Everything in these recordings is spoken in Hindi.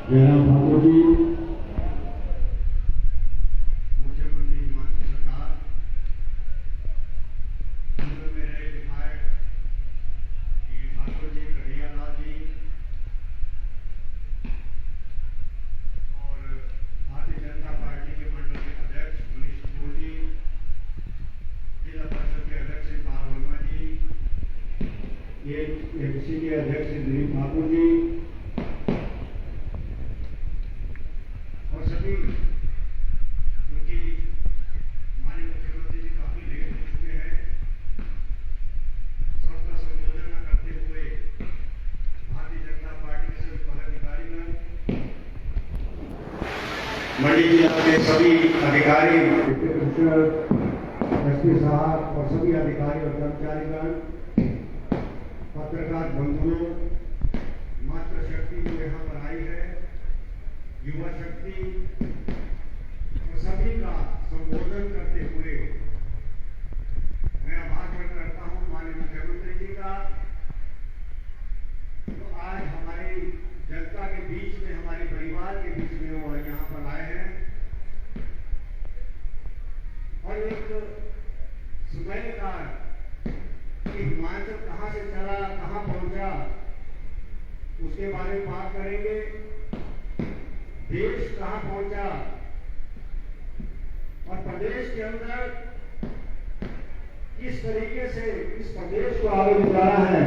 जयराम ठाकुर जी, मुख्यमंत्री हिमाचल सरकार, केंद्र में रहे विधायक ठाकुर जी, कन्हैया लाल जी और भारतीय जनता पार्टी के मंडल के अध्यक्ष मनीष कपूर जी, जिला परिषद के अध्यक्ष पाल वर्मा जी, एमसी के अध्यक्ष दिलीप ठाकुर जी और सभी, क्योंकि माननीय मुख्यमंत्री जी काफी लेट हो चुके हैं, सबका संबोधन न करते हुए भारतीय जनता पार्टी के सभी पदाधिकारीगण, मंडी जिला के सभी अधिकारी, डिप्टी कमिश्नर, एसपी साहब और सभी अधिकारी और कर्मचारीगण, पत्रकार बंधुओं, मातृशक्ति जो यहाँ पर आई है, युवा शक्ति और सभी का संबोधन करते हुए मैं आभार व्यक्त करता हूँ माननीय मुख्यमंत्री जी का। तो आज हमारी जनता के बीच में, हमारे परिवार के बीच में वो यहाँ पर आए हैं और एक समय का हिमाचल कहाँ से चला, कहाँ पहुंचा, उसके बारे में बात करेंगे। देश कहाँ पहुंचा और प्रदेश के अंदर किस तरीके से इस प्रदेश को आगे बढ़ाना है,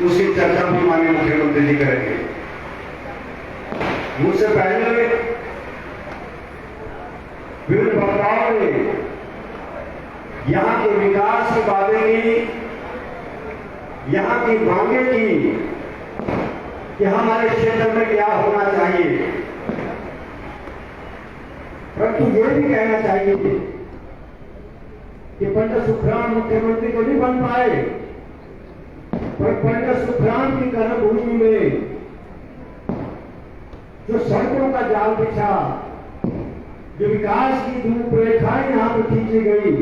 उसकी चर्चा भी माननीय मुख्यमंत्री जी करेंगे। मुझसे पहले विभिन्न वक्ताओं ने यहाँ के विकास की बातें की, यहाँ की मांगे की कि हमारे क्षेत्र में क्या होना चाहिए, परंतु ये भी कहना चाहिए कि पंडित सुखराम मुख्यमंत्री तो नहीं बन पाए, पर पंडित सुखराम की कर्मभूमि में जो सड़कों का जाल बिछा, जो विकास की रूपरेखाएं यहाँ पर खींची गई,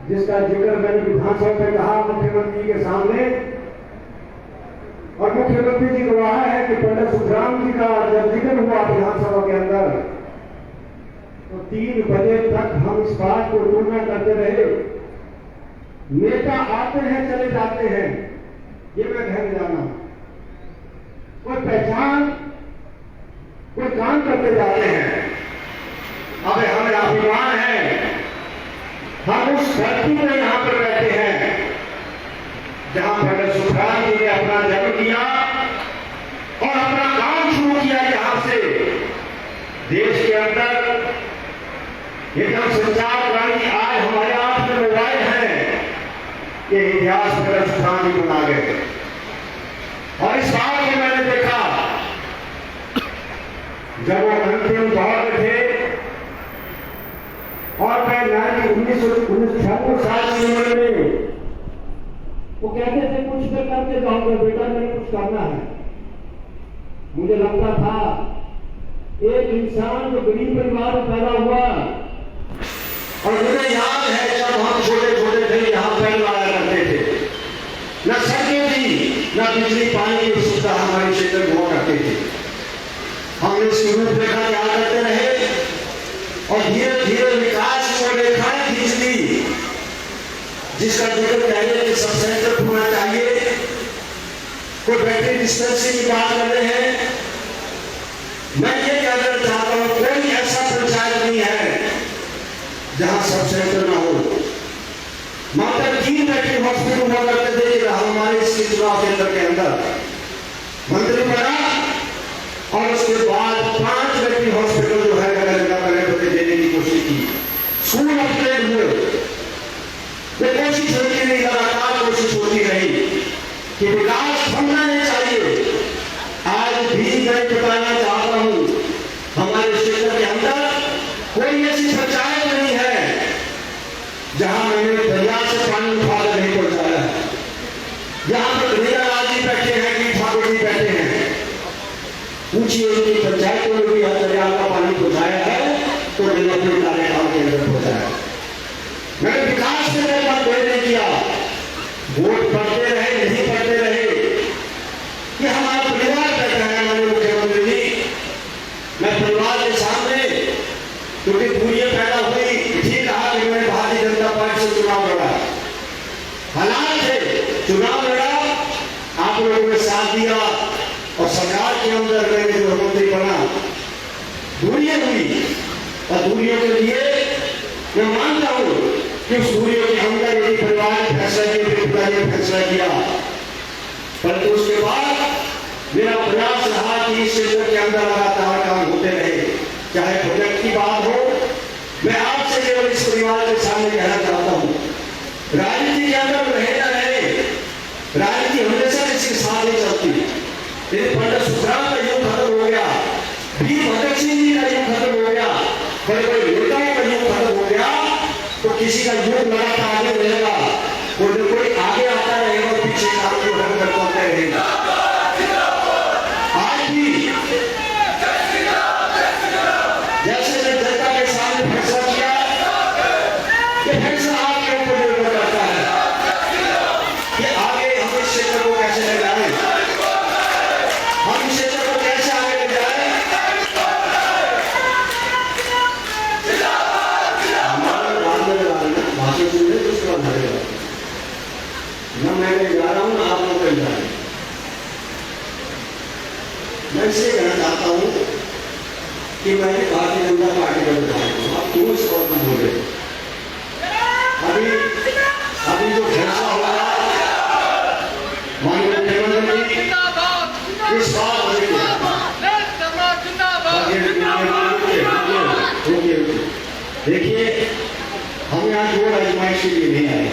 जिसका जिक्र मैंने विधानसभा में कहा मुख्यमंत्री के सामने, और मुख्यमंत्री जी को कहा है कि पंडित सुखराम जी का जब जिक्र हुआ विधानसभा के अंदर तो 3 बजे तक हम इस बात को टूटना करते रहे। नेता आते हैं चले जाते हैं, ये मैं कहने जाना, कोई पहचान, कोई काम करते जाते हैं। अब हमें अभिमान है, हम उस धरती में यहां पर रहते हैं जहां पंडित सुखराम जी ने अपना जन्म किया और अपना काम शुरू किया। यहां से देश के अंदर एकदम संचार क्रांति, आज हमारे हाथ में मोबाइल है, ये इतिहास पंडित सुखराम जी बना गए। और इस बात को मैंने देखा जब वो अंतिम दौर में थे और मैं 1996 साल की उम्र में वो कहते थे कुछ तो करके जाऊंगा बेटा, मैंने कुछ करना है। मुझे लगता था एक इंसान जो गरीब परिवार में पैदा हुआ, और मुझे याद है जब हम छोटे छोटे थे यहाँ पैर लाया करते थे, न सड़कें थी, न बिजली पानी की सुविधा हमारे क्षेत्र में हुआ करते थे। हम इसकी रूपरेखा तैयार करते रहे और धीरे धीरे विकास को रेखाएं खींच ली, जिसका जिक्र पहले कि सब सेंटर होना चाहिए। कोई बैटरी डिस्पेंसरी की बात कर रहे हैं, मैं ये कहना चाहता हूं कोई ऐसा पंचायत नहीं है जहां सब सेंटर ना हो। मात्र 3 बैटरी हॉस्पिटल हुआ करते थे हमारे इस चुनाव केंद्र के अंदर, मंत्री बना और उसके बाद 5 बैटरी हॉस्पिटल जो है देने की कोशिश की। स्कूल अपग्रेड हुए, ये कोशिश होती रही, लगातार कोशिश होती रही कि विकास थमना नहीं चाहिए। आज भी मैं बताना चाहता हूं हमारे क्षेत्र के अंदर कोई ऐसी पंचायत नहीं है जहां मैंने दरिया से पानी उठाकर नहीं पहुंचाया है। यहां पर कन्हैया लाल जी बैठे हैं, कि ठाकुर जी बैठे हैं, पूछिए उनकी पंचायतों में भी दरिया का पानी पहुंचाया है तो मैंने अपने कार्यकाल के अंदर पहुंचाया। मैंने विकास के लिए मत नहीं किया, वोट पढ़ते रहे नहीं पढ़ते रहे, क्योंकि दूरियां पैदा हुई, ठीक कहा कि मैंने भारतीय जनता पार्टी से चुनाव लड़ा, हालात थे, चुनाव लड़ा, आप लोगों ने साथ दिया और सरकार के अंदर मैंने जो मंत्री बना, दूरियां हुई और दूरियों के लिए मैं मानता हूं कि उस दूरियों के अंदर यदि परिवार ने फैसला किया, फैसला किया, परंतु उसके बाद मेरा प्रयास रहा कि इस क्षेत्र के अंदर लगातार काम होते रहे, चाहे प्रोजेक्ट की बात हो। मैं आपसे केवल इस परिवार के सामने कहना चाहता हूं, राजनीति के अंदर रहे ना रहे, राजनीति हमेशा किसी के साथ नहीं चलती। यदि पंडित सुखराम का युग खत्म हो गया, वीर भगत सिंह जी का युग खत्म हो गया, बड़े बड़े नेताओं का युग खत्म हो गया, तो किसी का युग लगातार आगे रहेगा, कोई आगे आता रहेगा और पीछे काम को ढंग करता रहेगा। आज भी जैसे मैं जनता के सामने फैसला किया, ये फैसला आपके ऊपर निर्भर करता है कि आगे हम इस क्षेत्र को कैसे ले जाए, हम इस क्षेत्र को कैसे आगे ले जाए। भाषण सुनने तो उसका भरेगा न, मैं जा रहा हूं ना आप लोग कहीं जा रहे हैं। मैं इसलिए कहना चाहता हूं कि मैंने भारतीय जनता पार्टी का विधायक हूं, आप क्यों इस बात में बोल रहे हैं? अभी जो फैसला होगा माननीय मुख्यमंत्री इस बात देखिए, हम यहाँ जोर आजमाइश के लिए नहीं आए,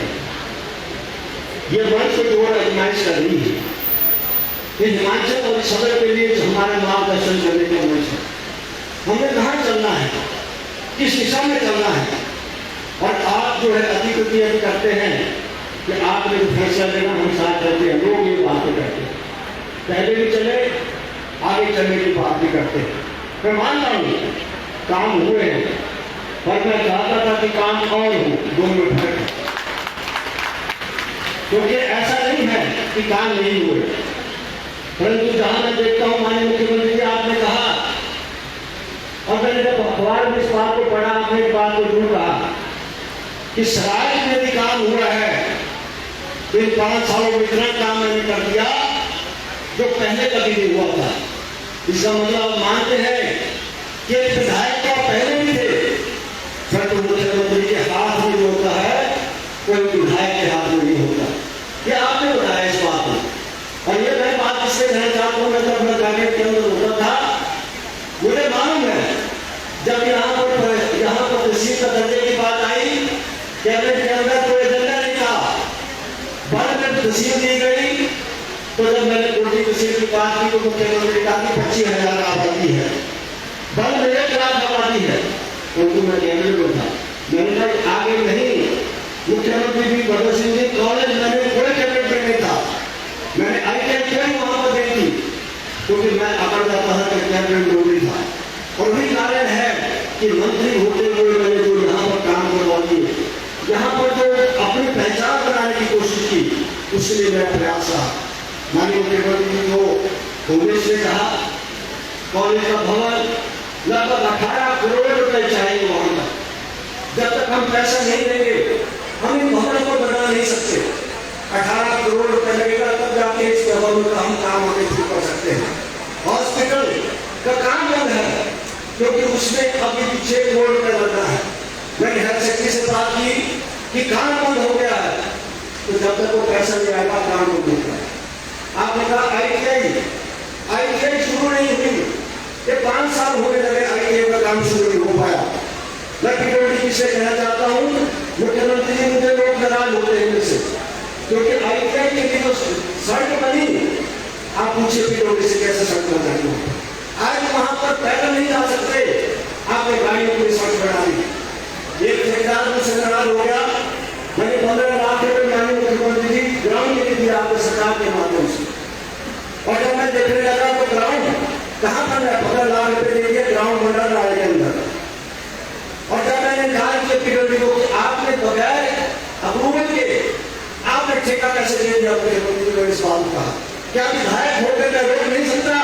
ये मंच को जोर आजमाइश कर रही है, ये हिमाचल और सदर के लिए हमारे मार्गदर्शन करने का मंच है। हमें कहाँ चलना है, किस दिशा में चलना है, और आप जो है अधिकृति अभी करते हैं कि आपने जो फैसला लेना हम साथ रहते हैं, लोग ये बातें करते हैं, पहले भी चले आगे चलने की बात भी करते हैं। मैं मानता हूँ काम हुए हैं, पर मैं चाहता था कि काम और हो, दोनों में फर्क है, क्योंकि ऐसा नहीं है कि काम नहीं हुए, परंतु जहां मैं देखता हूं माननीय मुख्यमंत्री जी आपने कहा, और मैंने जब अखबार में इस बात को पढ़ा, आपने एक बात को जरूर कहा कि सराय में यदि काम हुआ है तो इन 5 सालों में इतना काम मैंने कर दिया जो पहले कभी नहीं हुआ था। इसका मतलब मानते हैं कि विधायक तो पहले भी थे, परंतु मुख्यमंत्री के हाथ में जो होता है कोई विधायक के हाथ में नहीं होता। ये आपने बताया इस बात को, और ये मैं बात इसलिए कहना चाहता हूँ, मैं जब मैं कैबिनेट के अंदर होता था, मुझे मालूम है जब यहाँ पर तहसील का दर्जे की बात आई, कैबिनेट के अंदर कोई एजेंडा नहीं था, बाद में तहसील दी गई, तो जब मैंने कोटी तहसील की बात की तो मुख्यमंत्री कहा कि 25,000 आबादी है, बल में 1 लाख आबादी है, उनको मैं कैबिनेट में था, मैंने कहा आगे नहीं, मुख्यमंत्री भी भगत सिंह जी कॉलेज मैंने कोई कैबिनेट में नहीं था, मैंने ITI वहां पर गई थी, क्योंकि मैं अगर जाता था कि कैबिनेट जरूरी था, और वही कारण है कि मंत्री होते हुए मैंने जो यहाँ पर काम करवा दिए, यहाँ पर जो अपनी पहचान बनाने की कोशिश की, उसके लिए मेरा प्रयास रहा। माननीय मुख्यमंत्री को कांग्रेस ने कहा कॉलेज का भवन लगभग 18 करोड़ रुपए चाहिए वहां तक, जब तक हम पैसा नहीं देंगे हम इन भवन को बना नहीं सकते। 18 करोड़ रुपए लगेगा तब जाके इस भवन का हम काम आगे शुरू कर सकते हैं। हॉस्पिटल का काम बंद है क्योंकि उसमें अभी 6 करोड़ रुपए लगना है। मैंने हेल्थ सेक्रेटरी से बात की कि काम बंद हो गया है, तो जब तक वो पैसा नहीं आएगा काम बंद होगा। आपने कहा ITI शुरू नहीं हुई, ये 5 साल होने लगे ITI का काम शुरू नहीं हो पाया। मैं PWD से कहना चाहता हूँ, मुख्यमंत्री जी मुझे लोग नाराज होते हैं इनसे, क्योंकि ITI के लिए जो सड़क बनी, आप पूछिए PWD से कैसे सड़क बनानी है। आज वहां पर पैदल नहीं जा सकते, आपने गाड़ियों की सड़क बना दी। एक ठेकेदार मुझसे नाराज हो गया, मैंने 15 लाख रुपए मांगे मुख्यमंत्री जी ग्राउंड के लिए दिया आपने सरकार के माध्यम से, और जब मैं देखने लगा तो ग्राउंड कहाँ बन रहा है, 15 लाख रुपए दे दिए ग्राउंड मंडल राज के अंदर। और जब मैंने कहा कि PWD को आपने बगैर अप्रूवल के आपने ठेका कैसे दे दिया, मुख्यमंत्री ने इस बात कहा क्या विधायक होकर मैं रोक नहीं सकता?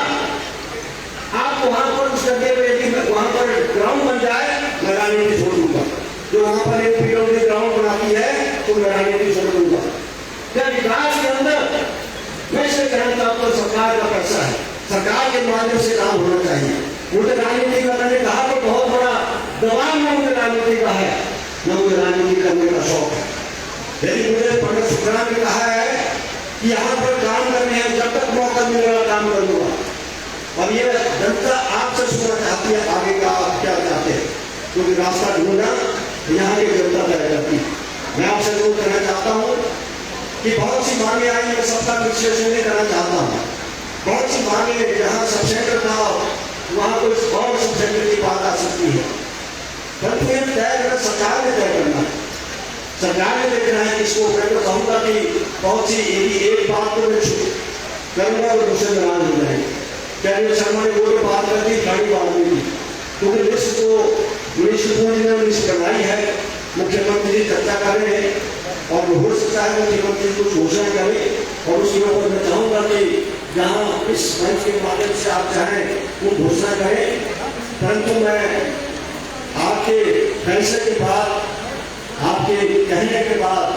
आप वहां पर उस जगह पे यदि वहां पर ग्राउंड बन जाए, मैं राजनीति छोड़ दूंगा। जो वहां पर एक पीडब्ल्यूडी ग्राउंड बनाती है तो मैं राजनीति छोड़ दूंगा। क्या विकास के अंदर मैं से कहना चाहता हूँ, सरकार का पैसा है, सरकार के माध्यम से काम होना चाहिए। मुझे राजनीति का मैंने कहा तो बहुत बड़ा दबाव में मुझे राजनीति का है, न मुझे राजनीति करने का शौक है। लेकिन मुझे पंडित शुक्ला ने कहा है कि यहाँ पर काम करने हैं, जब तक मौका मिलेगा काम करूंगा। और ये जनता आपसे सुनना चाहती है आगे का आप क्या चाहते हैं, क्योंकि रास्ता ढूंढना यहाँ की जनता तय करती है। मैं आपसे जरूर कहना चाहता हूँ कि बहुत सी मांगे आई, मैं सबका विश्लेषण नहीं करना चाहता हूँ। बहुत सी मांगे जहाँ सब सेंटर था वहाँ कोई और सब सेंटर की बात आ सकती है, परंतु ये तय करना सरकार ने तय करना है। सरकार ने देखना है इसको। मैं तो कहूँगा कि बहुत सी एक बात तो मैं करूँगा और दूसरे नाराज हो जाएंगे। कैबिनेट शर्मा ने वो बात कर दी, गाड़ी बात नहीं की, क्योंकि लिस्ट को मुनीष ने लिस्ट बनाई है, मुख्यमंत्री जी चर्चा कर रहे हैं और हो सकता है मुख्यमंत्री कुछ घोषणा करें और उसके ऊपर मैं चाहूँगा कि जहाँ इस मंच के माध्यम से आप चाहें वो घोषणा करें। परंतु मैं आपके फैसले के बाद, आपके कहने के बाद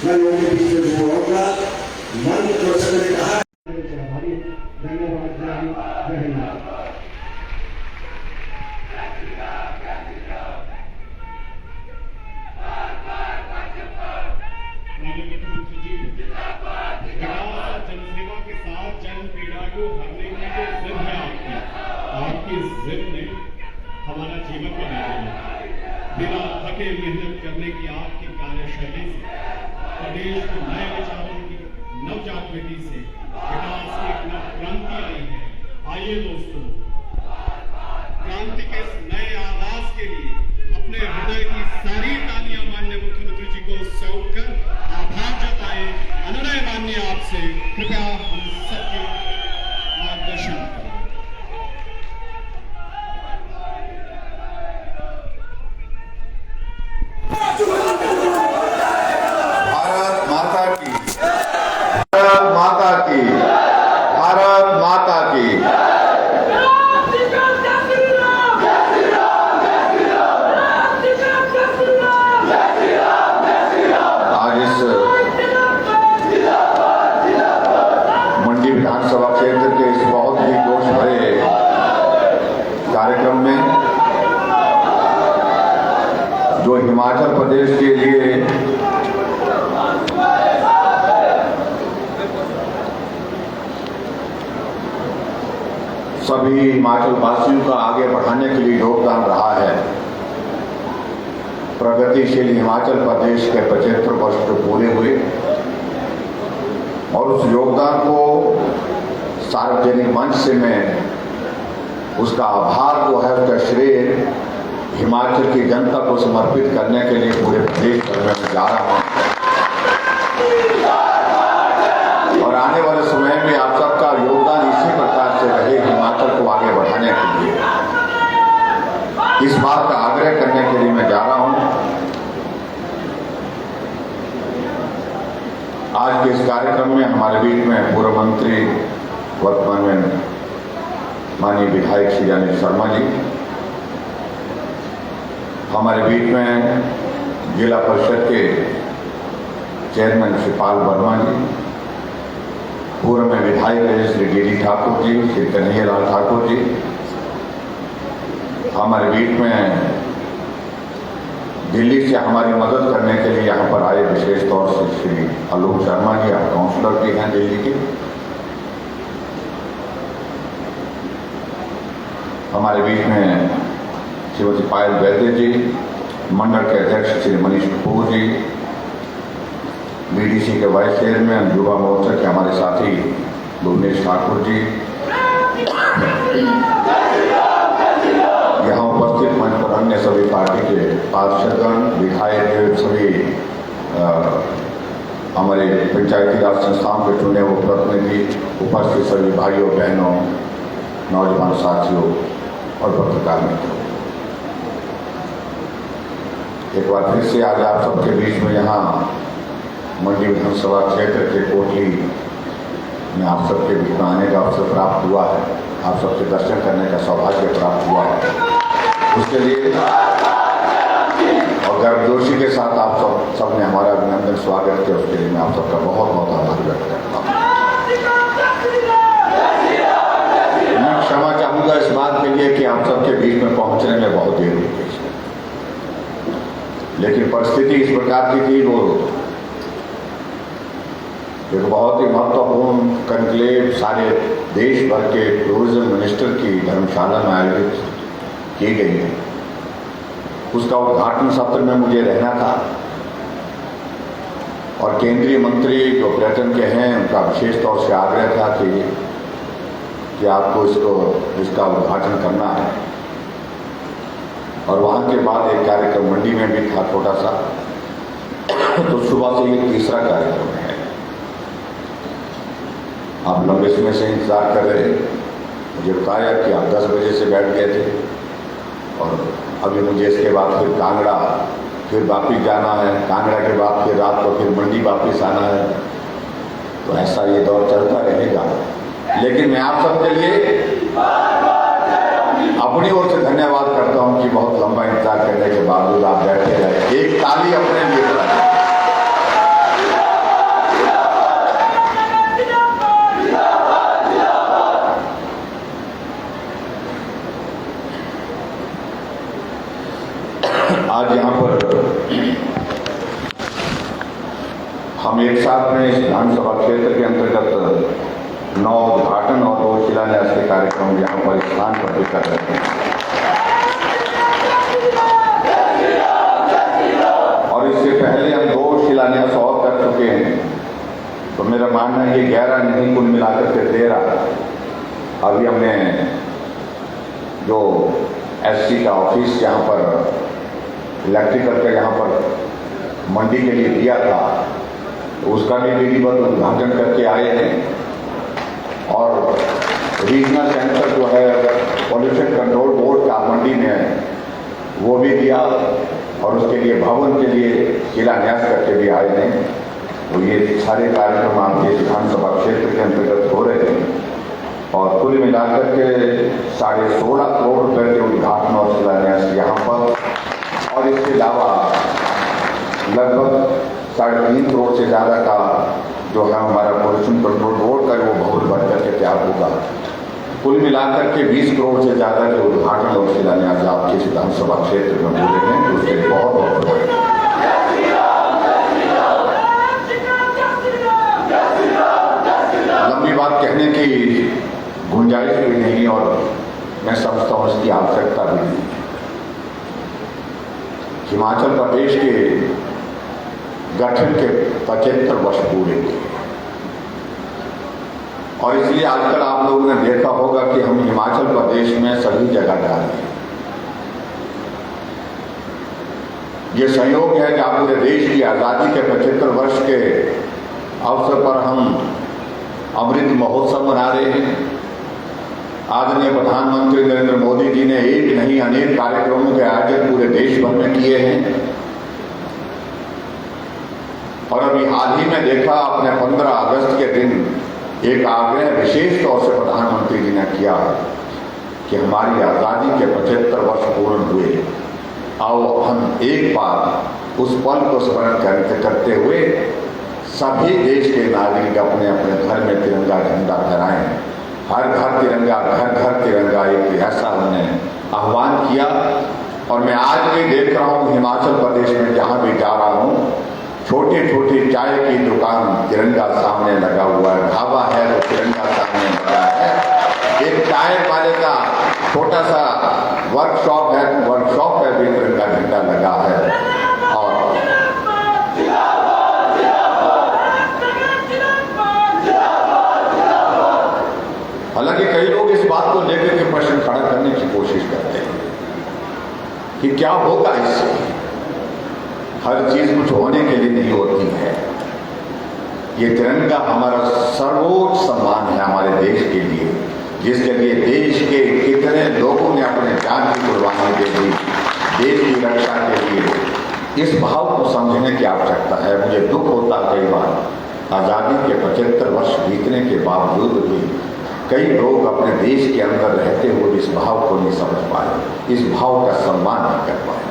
मैं लोगों के बीच में बोलूँगा। मन दर्शक ने कहा धन्यवाद। जनसेवा के साथ जन पीड़ा को हरने की जो जिद है आपकी जिद ने हमारा जीवन बना दिया। बिना थके मेहनत करने की आपकी कार्यशैली से प्रदेश को नए विचारों की नवजागृति से विकास की एक नव क्रांति आई है। आइए दोस्तों, क्रांति के इस नए आगाज के लिए अपने हृदय की सारी तालियां माननीय मुख्यमंत्री जी को सौंपकर आभार जताएं। अनुनय माननीय आपसे कृपया हम सबके मार्गदर्शन करें। भारत माता की, भारत माता की, भारत माता की। आज इस मंडी विधानसभा क्षेत्र के इस बहुत ही जोश भरे कार्यक्रम में जो हिमाचल प्रदेश के लिए सभी हिमाचल वासियों का आगे बढ़ाने के लिए योगदान रहा है, प्रगतिशील हिमाचल प्रदेश के 75 वर्ष जो पूरे हुए और उस योगदान को सार्वजनिक मंच से मैं उसका आभार जो है, उसका श्रेय हिमाचल की जनता को समर्पित करने के लिए पूरे प्रदेश भर में मैं जा रहा हूँ। और आने वाले समय में आप सबका योगदान इसी प्रकार से रहे हिमाचल को आगे बढ़ाने के लिए। इस बात का आग्रह करने के लिए मैं जा रहा हूँ। आज के इस कार्यक्रम में हमारे बीच में पूर्व मंत्री वर्तमान में माननीय विधायक श्री अनिल शर्मा जी, हमारे बीच में जिला परिषद के चेयरमैन श्री पाल वर्मा जी, पूर्व में विधायक रहे श्री डी ठाकुर जी, श्री कन्हैयालाल ठाकुर जी, हमारे बीच में दिल्ली से हमारी मदद करने के लिए यहाँ पर आए विशेष तौर से श्री आलोक शर्मा जी, आप काउंसलर भी हैं दिल्ली के, हमारे बीच में श्रीमती पायल वैद्य जी, मंडल के अध्यक्ष श्री मनीष कपूर जी, बीडीसी के वाइस चेयरमैन युवा मोर्चा के हमारे साथी भुवनेश ठाकुर जी, यहाँ उपस्थित मंच पर अन्य सभी पार्टी के पार्षदगण, विधायक, सभी हमारे पंचायती राज संस्थाओं के चुने हुए प्रतिनिधि, उपस्थित सभी भाइयों बहनों, नौजवान साथियों और पत्रकार मित्रों, एक बार फिर से आज आप सबके बीच में यहाँ मंडी विधानसभा क्षेत्र के कोटली में आप सबके बीच में आने का अवसर प्राप्त हुआ है, आप सबसे दर्शन करने का सौभाग्य प्राप्त हुआ है। उसके लिए और गर्मजोशी के साथ आप सबने हमारा अभिनंदन स्वागत किया, उसके लिए मैं आप सबका बहुत बहुत आभार व्यक्त करता हूँ। मैं क्षमा चाहूंगा इस बात के लिए कि आप सबके बीच में पहुंचने में बहुत देर हो गई, लेकिन परिस्थिति इस प्रकार की थी। वो एक बहुत ही महत्वपूर्ण कॉन्क्लेव सारे देश भर के टूरिज्म मिनिस्टर की धर्मशाला में आयोजित की गई है, उसका उद्घाटन सत्र में मुझे रहना था और केंद्रीय मंत्री जो पर्यटन के हैं उनका विशेष तौर से आग्रह था कि आपको इसका उद्घाटन करना है। और वहाँ के बाद एक कार्यक्रम मंडी में भी था छोटा सा, तो सुबह से ये तीसरा कार्यक्रम है। आप लंबे समय से इंतजार कर रहे, मुझे बताया कि आप 10 बजे से बैठ गए थे और अभी मुझे इसके बाद फिर कांगड़ा फिर वापिस जाना है, कांगड़ा के बाद फिर रात को फिर मंडी वापिस आना है। तो ऐसा ये दौर चलता रहेगा, लेकिन मैं आप सबके लिए अपनी ओर से धन्यवाद करता हूं कि बहुत लंबा इंतजार करने के बावजूद आप बैठे रहे। एक ताली अपने लिए बजाएं। आज यहाँ पर हम एक साथ में इस विधानसभा क्षेत्र के अंतर्गत 9 उद्घाटन और 2 शिलान्यास के कार्यक्रम यहाँ पर स्थान पर भी कर रहे हैं। और इससे पहले हम 2 शिलान्यास और कर चुके हैं, तो मेरा मानना है ये 11 नहीं, कुल मिलाकर के 13। अभी हमने जो SC का ऑफिस यहाँ पर इलेक्ट्रिकल का यहाँ पर मंडी के लिए दिया था, तो उसका भी विधिवत उद्घाटन करके आए हैं। और रीजनल सेंटर जो है पॉल्यूशन कंट्रोल बोर्ड का मंडी में वो भी दिया और उसके लिए भवन के लिए शिलान्यास करके भी आए हैं। तो ये सारे कार्यक्रम आपके विधानसभा क्षेत्र के अंतर्गत हो रहे हैं और कुल मिलाकर के 16.5 करोड़ रुपए के उद्घाटन और शिलान्यास यहाँ पर, और इसके अलावा लगभग 3.5 करोड़ से ज़्यादा का जो है हमारा पॉल्यूशन कंट्रोल बोर्ड का वो भवन बन करके तैयार होगा। कुल मिलाकर के 20 करोड़ से ज़्यादा के उद्घाटन और शिलान्यास आपके विधानसभा क्षेत्र में हो रहे हैं, उसके लिए बहुत बहुत बधाई। लंबी बात कहने की गुंजाइश भी नहीं और मैं समझता हूँ इसकी आवश्यकता भी नहीं। हिमाचल प्रदेश के गठन के 75 वर्ष पूरे हुए और इसलिए आजकल आप लोगों ने देखा होगा कि हम हिमाचल प्रदेश में सभी जगह जा रहे हैं। ये संयोग है कि आप पूरे देश की आज़ादी के 75 वर्ष के अवसर पर हम अमृत महोत्सव मना रहे हैं। आदरणीय प्रधानमंत्री नरेंद्र मोदी जी ने एक नहीं अनेक कार्यक्रमों के आयोजन पूरे देश भर में किए हैं और अभी हाल ही में देखा आपने 15 अगस्त के दिन एक आग्रह विशेष तौर से प्रधानमंत्री जी ने किया कि हमारी आज़ादी के 75 वर्ष पूर्ण हुए, आओ हम एक बार उस पल को स्मरण करते हुए सभी देश के नागरिक अपने अपने घर में तिरंगा झंडा फहराएं। हर घर तिरंगा, घर घर तिरंगा, एक ऐसा उन्होंने आह्वान किया। और मैं आज भी देख रहा हूँ हिमाचल प्रदेश में जहाँ भी जा रहा हूँ, छोटी छोटी चाय की दुकान तिरंगा सामने लगा हुआ है, ढाबा है तो तिरंगा सामने लगा है। एक चाय वाले का छोटा सा वर्कशॉप है, वर्कशॉप पे भी तिरंगा झंडा लगा है। और हालांकि कई लोग इस बात को लेकर के प्रश्न खड़ा करने की कोशिश करते हैं कि क्या होगा इससे। हर चीज कुछ होने के लिए नहीं होती है। ये तिरंगा हमारा सर्वोच्च सम्मान है हमारे देश के लिए, जिसके लिए देश के कितने लोगों ने अपने जान की कुर्बानी दे दी देश की रक्षा के लिए। इस भाव को समझने की आवश्यकता है। मुझे दुख होता कई बार आज़ादी के 75 वर्ष बीतने के बावजूद भी कई लोग अपने देश के अंदर रहते हुए इस भाव को नहीं समझ पाए, इस भाव का सम्मान नहीं कर पाए।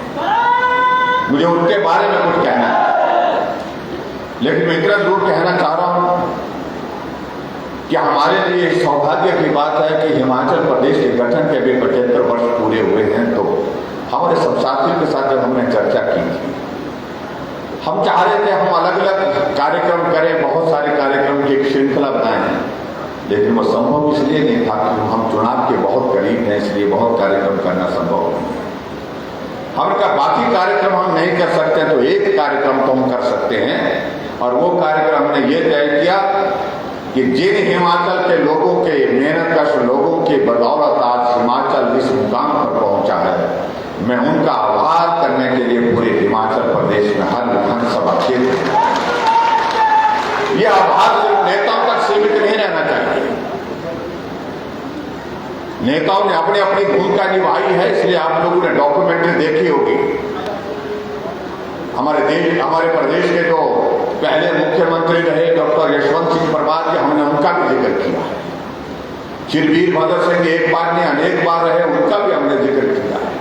मुझे उनके बारे में कुछ कहना है, लेकिन मैं इतना जरूर कहना चाह रहा हूं कि हमारे लिए सौभाग्य की बात है कि हिमाचल प्रदेश के गठन के भी 75 वर्ष पूरे हुए हैं। तो हमारे सब साथियों के साथ जब हमने चर्चा की थी, हम चाह रहे थे हम अलग अलग कार्यक्रम करें, बहुत सारे कार्यक्रम की एक श्रृंखला बनाएं, लेकिन वो संभव इसलिए नहीं था कि हम चुनाव के बहुत करीब हैं, इसलिए बहुत कार्यक्रम करना संभव नहीं। हम का बाकी कार्यक्रम हम नहीं कर सकते तो एक कार्यक्रम तो हम कर सकते हैं, और वो कार्यक्रम हमने ये तय किया कि जिन हिमाचल के लोगों के मेहनतकश लोगों के बदौलत आज हिमाचल इस मुकाम पर पहुंचा है, मैं उनका आभार करने के लिए पूरे हिमाचल प्रदेश में हर विधानसभा क्षेत्र यह आभार सिर्फ नेताओं तक सीमित नहीं रहना चाहिए। नेताओं ने अपनी अपनी भूमिका निभाई है, इसलिए आप लोगों ने डॉक्यूमेंट्री देखी होगी। हमारे प्रदेश के जो पहले मुख्यमंत्री रहे डॉक्टर यशवंत सिंह परमार जी, हमने उनका भी जिक्र किया है। श्री वीरभद्र सिंह एक बार नहीं अनेक बार रहे, उनका भी हमने जिक्र किया है।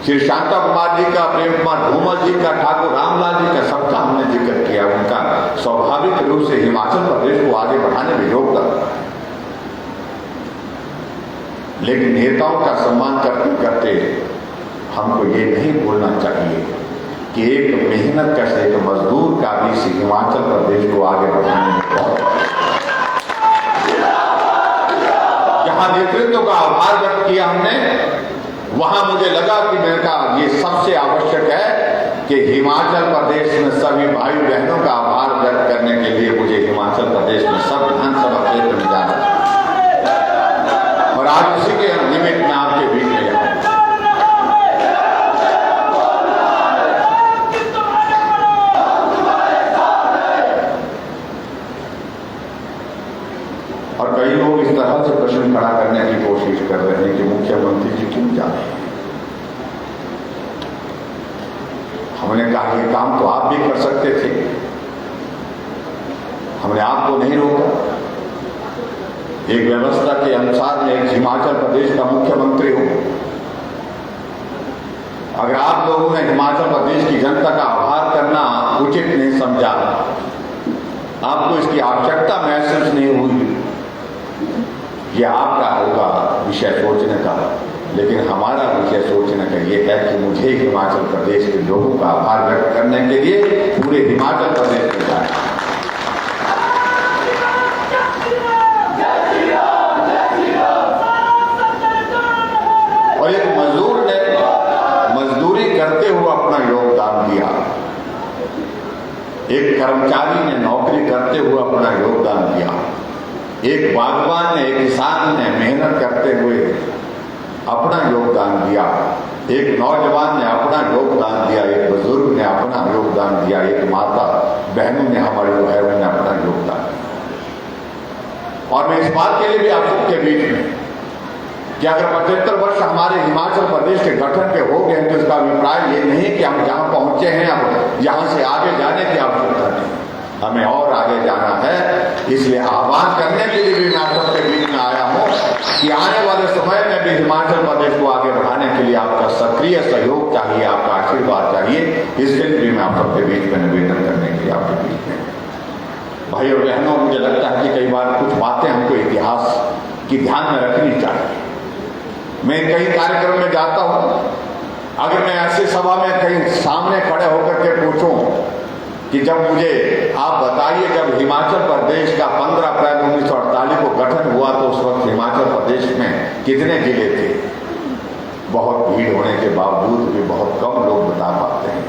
श्री शांता कुमार जी का, प्रेम कुमार धूमल जी का, ठाकुर रामलाल जी का, सबका हमने जिक्र किया। उनका स्वाभाविक रूप से हिमाचल प्रदेश को आगे बढ़ाने में योगदान, लेकिन नेताओं का सम्मान करते करते हमको ये नहीं भूलना चाहिए कि एक मेहनत कश एक मजदूर का भी इस हिमाचल प्रदेश को आगे बढ़ाने में बहुत, जहां नेतृत्व का आभार व्यक्त किया हमने, वहां मुझे लगा कि मैंने कहा ये सबसे आवश्यक है कि हिमाचल प्रदेश में सभी भाई बहनों का आभार व्यक्त करने के लिए मुझे हिमाचल प्रदेश में सब विधानसभा क्षेत्र में जाना है, और आज उसी के निमित्त में आपके बीच में यहाँ और कई लोग इस तरह से प्रश्न खड़ा करने की कोशिश कर रहे हैं कि मुख्यमंत्री जी क्यों जा रहे हैं। हमने कहा ये काम तो आप भी कर सकते थे, हमने आपको नहीं रोका। एक व्यवस्था के अनुसार मैं एक हिमाचल प्रदेश का मुख्यमंत्री हूं। अगर आप लोगों ने हिमाचल प्रदेश की जनता का आभार करना उचित नहीं समझा, आपको इसकी आवश्यकता महसूस नहीं हुई, यह आपका होगा विषय सोचने का, लेकिन हमारा विषय सोचने का यह है कि मुझे हिमाचल प्रदेश के लोगों का आभार व्यक्त करने के लिए पूरे हिमाचल प्रदेश में जाए। और एक मजदूर ने मजदूरी करते हुए अपना योगदान दिया, एक कर्मचारी ने नौकरी करते हुए अपना योगदान दिया, एक बागवान ने, एक किसान ने मेहनत करते हुए अपना योगदान दिया, एक नौजवान ने अपना योगदान दिया, एक बुजुर्ग ने अपना योगदान दिया, एक माता बहनों ने हमारे जो है उन्होंने अपना योगदान दिया। और मैं इस बात के लिए भी आप सबके बीच में कि अगर 75 वर्ष हमारे हिमाचल प्रदेश के गठन के हो गए तो इसका अभिप्राय ये नहीं कि हम जहां पहुंचे हैं अब यहां से आगे जाने की आवश्यकता नहीं, हमें और आगे जाना है। इसलिए आह्वान करने के लिए भी मैं आप सबके बीच में आया हूं कि आने वाले समय में भी हिमाचल प्रदेश को आगे बढ़ाने के लिए आपका सक्रिय सहयोग चाहिए, आपका आशीर्वाद चाहिए। इसके लिए भी मैं आप सबके बीच में निवेदन करने के लिए आपके बीच में भाई और बहनों, मुझे लगता है कि कई बार कुछ बातें हमको इतिहास की ध्यान में रखनी चाहिए। मैं कई कार्यक्रम में जाता हूं, अगर मैं ऐसी सभा में कहीं सामने खड़े होकर के पूछूं कि जब मुझे आप बताइए जब हिमाचल प्रदेश का 15 अप्रैल 1948 को गठन हुआ तो उस वक्त हिमाचल प्रदेश में कितने जिले थे, बहुत भीड़ होने के बावजूद भी बहुत कम लोग बता पाते हैं।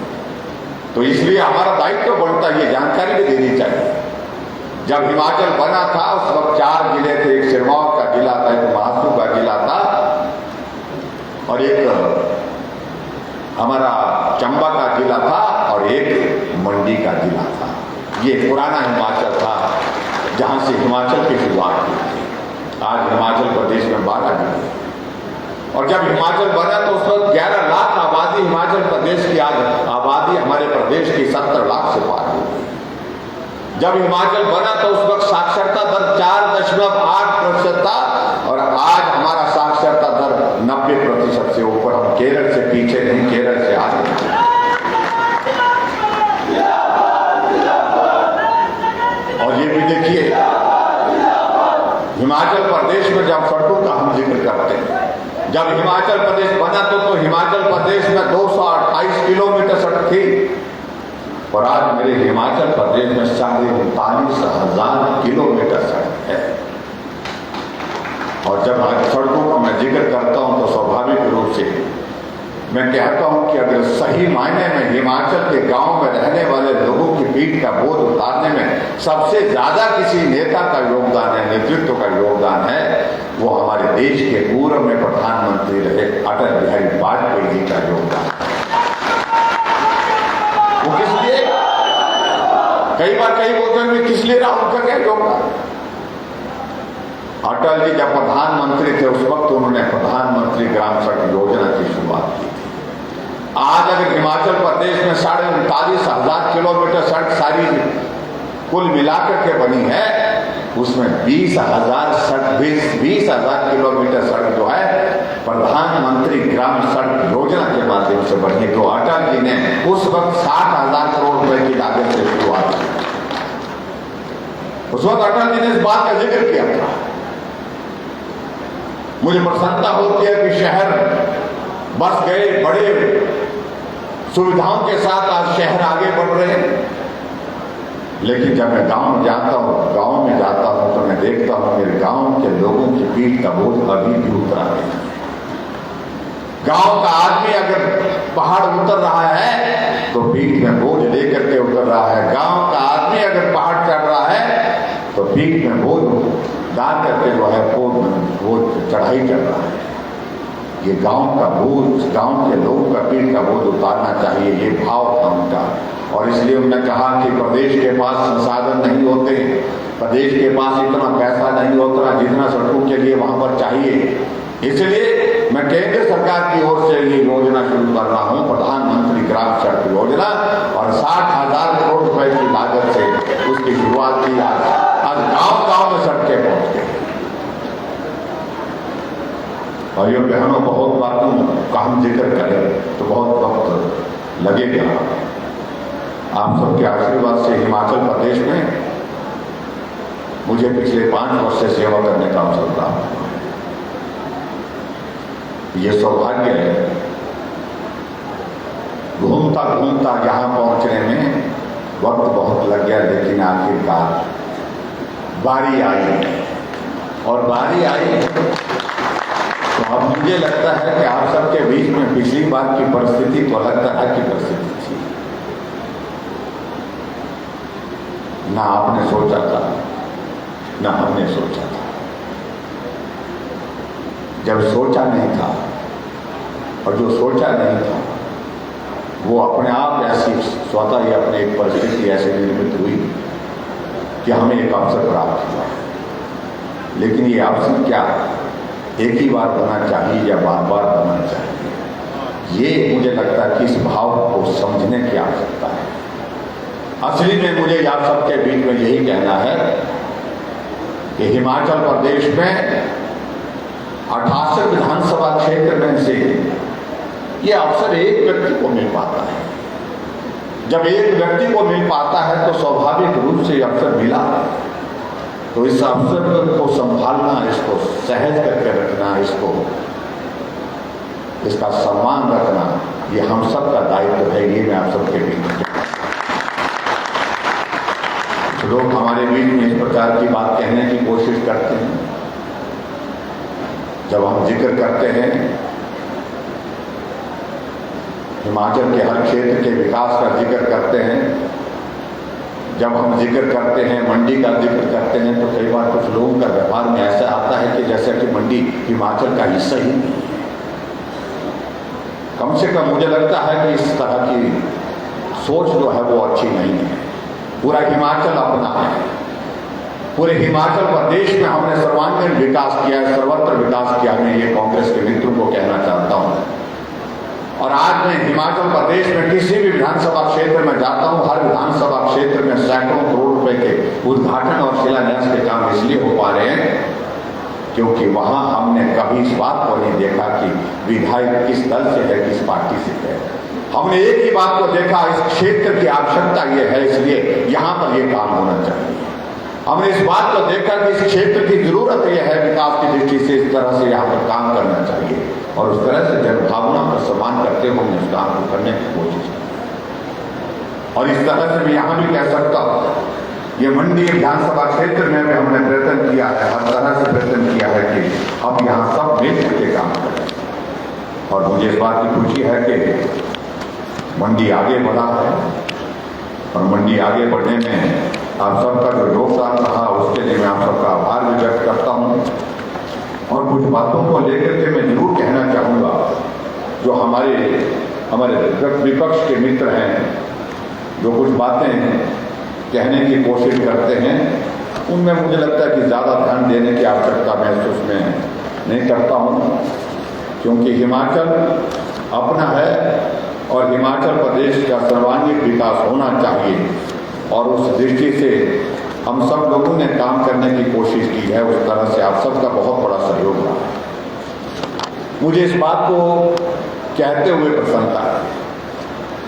तो इसलिए हमारा दायित्व बनता है ये जानकारी भी देनी चाहिए। जब हिमाचल बना था उस वक्त 4 जिले थे, एक सिरमौर का जिला था, एक महासू का जिला था और एक हमारा चंबा का जिला था और एक मंडी का जिला था। ये पुराना हिमाचल था जहां से हिमाचल की शुरुआत हुई थी। आज हिमाचल प्रदेश में 12 जिले, और जब हिमाचल बना तो उस वक्त 11 लाख आबादी हिमाचल प्रदेश की, आज आबादी हमारे प्रदेश की 70 लाख से पार हो गई। जब हिमाचल बना तो उस वक्त साक्षरता दर 4.8% था और आज हमारा साक्षरता दर 90% से ऊपर। हम केरल से पीछे नहीं, केरल से आगे। और ये भी देखिए, हिमाचल प्रदेश में जब सड़कों का हम जिक्र करते हैं, जब हिमाचल प्रदेश बना तो हिमाचल प्रदेश में 228 किलोमीटर सड़क थी और आज मेरे हिमाचल प्रदेश में 39,000 किलोमीटर सड़क है। और जब सड़कों का मैं जिक्र करता हूं तो स्वाभाविक रूप से मैं कहता हूं कि अगर सही मायने में हिमाचल के गांव में रहने वाले लोगों की पीठ का बोझ उतारने में सबसे ज्यादा किसी नेता का योगदान है, नेतृत्व का योगदान है, वो हमारे देश के पूर्व में प्रधानमंत्री रहे अटल बिहारी वाजपेयी जी का योगदान। वो किस लिए, कई बार कई बोलते हैं किस लिए रहा, उनका क्या योगदान। अटल जी जब प्रधानमंत्री थे उस वक्त उन्होंने प्रधानमंत्री ग्राम सड़क योजना की शुरुआत की थी। आज अगर हिमाचल प्रदेश में 39,500 किलोमीटर सड़क सारी कुल मिलाकर के बनी है, उसमें 20,000 किलोमीटर सड़क जो है प्रधानमंत्री ग्राम सड़क योजना के माध्यम से बनी। तो अटल जी ने उस वक्त 60,000 करोड़ रुपए की लागत से शुरुआत की। उस वक्त अटल जी ने इस बात का जिक्र किया था। मुझे प्रसन्नता होती है कि शहर बस गए, बड़े सुविधाओं के साथ आज शहर आगे बढ़ रहे हैं। लेकिन जब मैं गांव में जाता हूं तो मैं देखता हूं मेरे गांव के लोगों की पीठ का बोझ अभी भी उतरा नहीं। गांव का आदमी अगर पहाड़ उतर रहा है तो पीठ में बोझ लेकर के उतर रहा है। गांव का आदमी अगर पहाड़ चढ़ रहा है तो पीठ में बोझ डाल करके जो है वो चढ़ाई चढ़ रहा है। ये गांव का बोझ, गांव के लोगों का पीठ का बोझ उतारना चाहिए, ये भाव था उनका। और इसलिए उन्होंने कहा कि प्रदेश के पास संसाधन नहीं होते, प्रदेश के पास इतना पैसा नहीं होता जितना सड़कों के लिए वहां पर चाहिए। इसलिए मैं केंद्र सरकार की ओर से ये योजना शुरू कर रहा हूं, प्रधानमंत्री ग्राम सड़क योजना, और 60,000 करोड़ रुपए की लागत से उसकी शुरुआत की। आज गांव में सड़कें पहुंच गई। भाइयों बहनों, बहुत बातों का हम जिक्र करें तो बहुत वक्त लगेगा। आप सबके आशीर्वाद से हिमाचल प्रदेश में मुझे पिछले 5 वर्ष से सेवा करने का अवसर प्राप्त हुआ। ये सौभाग्य है। घूमता यहां पहुंचने में वक्त बहुत लग गया, लेकिन आखिरकार बारी आई। और बारी आई तो अब मुझे लगता है कि आप सबके बीच में पिछली बार की परिस्थिति तो अलग तरह की परिस्थिति थी। ना आपने सोचा था, ना हमने सोचा था। जब सोचा नहीं था और जो सोचा नहीं था वो अपने आप ऐसी स्वतः ही अपने एक परिस्थिति ऐसे निर्मित हुई कि हमें एक अवसर प्राप्त हुआ। लेकिन ये अवसर क्या एक ही बार बना चाहिए या बार बार बनना चाहिए, ये मुझे लगता है कि इस भाव को समझने की आवश्यकता है। असली में मुझे आप सबके बीच में यही कहना है कि हिमाचल प्रदेश में 88 विधानसभा क्षेत्र में से ये अवसर एक व्यक्ति को मिल पाता है। जब एक व्यक्ति को मिल पाता है तो स्वाभाविक रूप से अवसर मिला, तो इस अवसर को संभालना, इसको सहज करके रखना, इसका सम्मान रखना, ये हम सब का दायित्व है। ये मैं आप सबके बीच में लोग हमारे बीच में इस प्रकार की बात कहने की कोशिश करते हैं। जब हम जिक्र करते हैं हिमाचल के हर क्षेत्र के विकास का जिक्र करते हैं, जब हम जिक्र करते हैं मंडी का जिक्र करते हैं, तो कई बार कुछ लोगों का व्यवहार में ऐसा आता है कि जैसे कि मंडी हिमाचल का हिस्सा ही नहीं। कम से कम मुझे लगता है कि इस तरह की सोच जो है वो अच्छी नहीं है। पूरा हिमाचल अपना है। पूरे हिमाचल प्रदेश में हमने सर्वांगीण विकास किया है, सर्वत्र विकास किया। मैं ये कांग्रेस के मित्रों को कहना चाहता हूँ। और आज मैं हिमाचल प्रदेश में किसी भी विधानसभा क्षेत्र में जाता हूं, हर विधानसभा क्षेत्र में सैकड़ों करोड़ रुपए के उद्घाटन और शिलान्यास के काम इसलिए हो पा रहे हैं क्योंकि वहां हमने कभी इस बात को नहीं देखा कि विधायक किस दल से है, किस पार्टी से है। हमने एक ही बात को देखा, इस क्षेत्र की आवश्यकता ये है इसलिए यहां पर ये काम होना चाहिए। हमने इस बात को देखा कि इस क्षेत्र की जरूरत यह है, विकास की दृष्टि से इस तरह से यहाँ पर काम करना चाहिए और उस तरह से जनभावना का सम्मान करते हुए हमने इस काम को करने की कोशिश की। और इस तरह से मैं यहाँ भी कह सकता हूँ, ये मंडी विधानसभा क्षेत्र में भी हमने प्रयत्न किया है, हर तरह से प्रयत्न किया है कि हम यहाँ सब मिलकर के काम करें। और मुझे इस बात की खुशी है कि मंडी आगे बढ़ा है और मंडी आगे बढ़ने में आप सबका जो योगदान रहा उसके लिए मैं आप सबका आभार भी व्यक्त करता हूँ। और कुछ बातों को लेकर के मैं जरूर कहना चाहूँगा, जो हमारे विपक्ष के मित्र हैं, जो कुछ बातें कहने की कोशिश करते हैं, उनमें मुझे लगता है कि ज़्यादा ध्यान देने की आवश्यकता मैं उसमें नहीं करता हूँ, क्योंकि हिमाचल अपना है और हिमाचल प्रदेश का सर्वांगीण विकास होना चाहिए और उस दृष्टि से हम सब लोगों ने काम करने की कोशिश की है। उस तरह से आप सबका बहुत बड़ा सहयोग रहा। मुझे इस बात को कहते हुए प्रसन्नता है,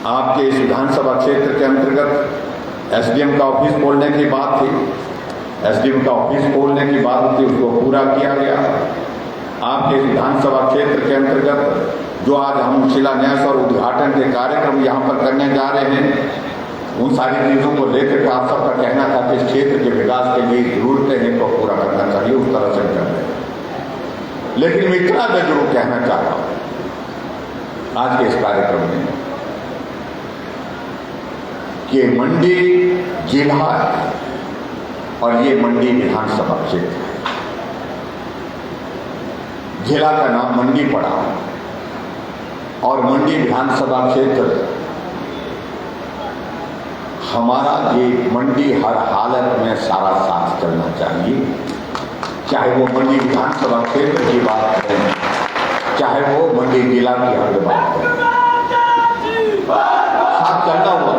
आपके इस विधानसभा क्षेत्र के अंतर्गत एसडीएम का ऑफिस खोलने की बात थी, एसडीएम का ऑफिस खोलने की बात थी, उसको पूरा किया गया। आपके विधानसभा क्षेत्र के अंतर्गत जो आज हम शिलान्यास और उद्घाटन के कार्यक्रम यहाँ पर करने जा रहे हैं, उन सारी चीज़ों को लेकर के आप सबका कहना था कि इस क्षेत्र के विकास के लिए जरूरतें हैं तो पूरा करना चाहिए, उस तरह से कर रहे हैं। लेकिन मैं इतना मैं जरूर कहना चाहता हूँ आज के इस कार्यक्रम में कि मंडी जिला है और ये मंडी विधानसभा क्षेत्र है। जिला का नाम मंडी पड़ा और मंडी विधानसभा क्षेत्र हमारा ये मंडी हर हालत में सारा साथ चलना चाहिए, चाहे वो मंडी विधानसभा क्षेत्र की बात करें, चाहे वो मंडी जिला की हर बात करें, साथ चलना हुआ।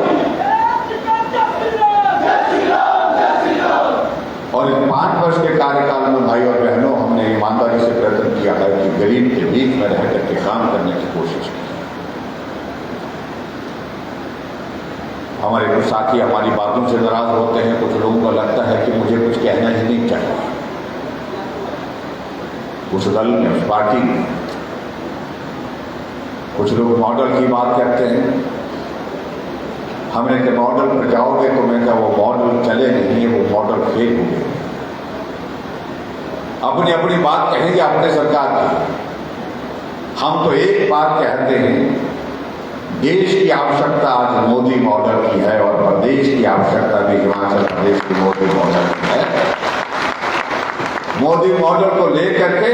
और इन 5 वर्ष के कार्यकाल में भाई और बहनों हमने ईमानदारी से प्रयत्न किया है कि गरीब के बीच में रह करके काम करने की कोशिश की। हमारे कुछ साथी हमारी बातों से नाराज होते हैं, कुछ लोगों को लगता है कि मुझे कुछ कहना ही नहीं चाहिए। उस दल में, उस पार्टी में कुछ लोग मॉडल की बात करते हैं। हमने कहा मॉडल पर जाओगे तो मैं कहा वो मॉडल चले नहीं है, वो मॉडल फेल हो गए। अपनी अपनी बात कहेंगे अपने सरकार की। हम तो एक बात कहते हैं, देश की आवश्यकता आज मोदी मॉडल की है और प्रदेश की आवश्यकता भी हिमाचल प्रदेश की मोदी मॉडल की है। मोदी मॉडल को लेकर के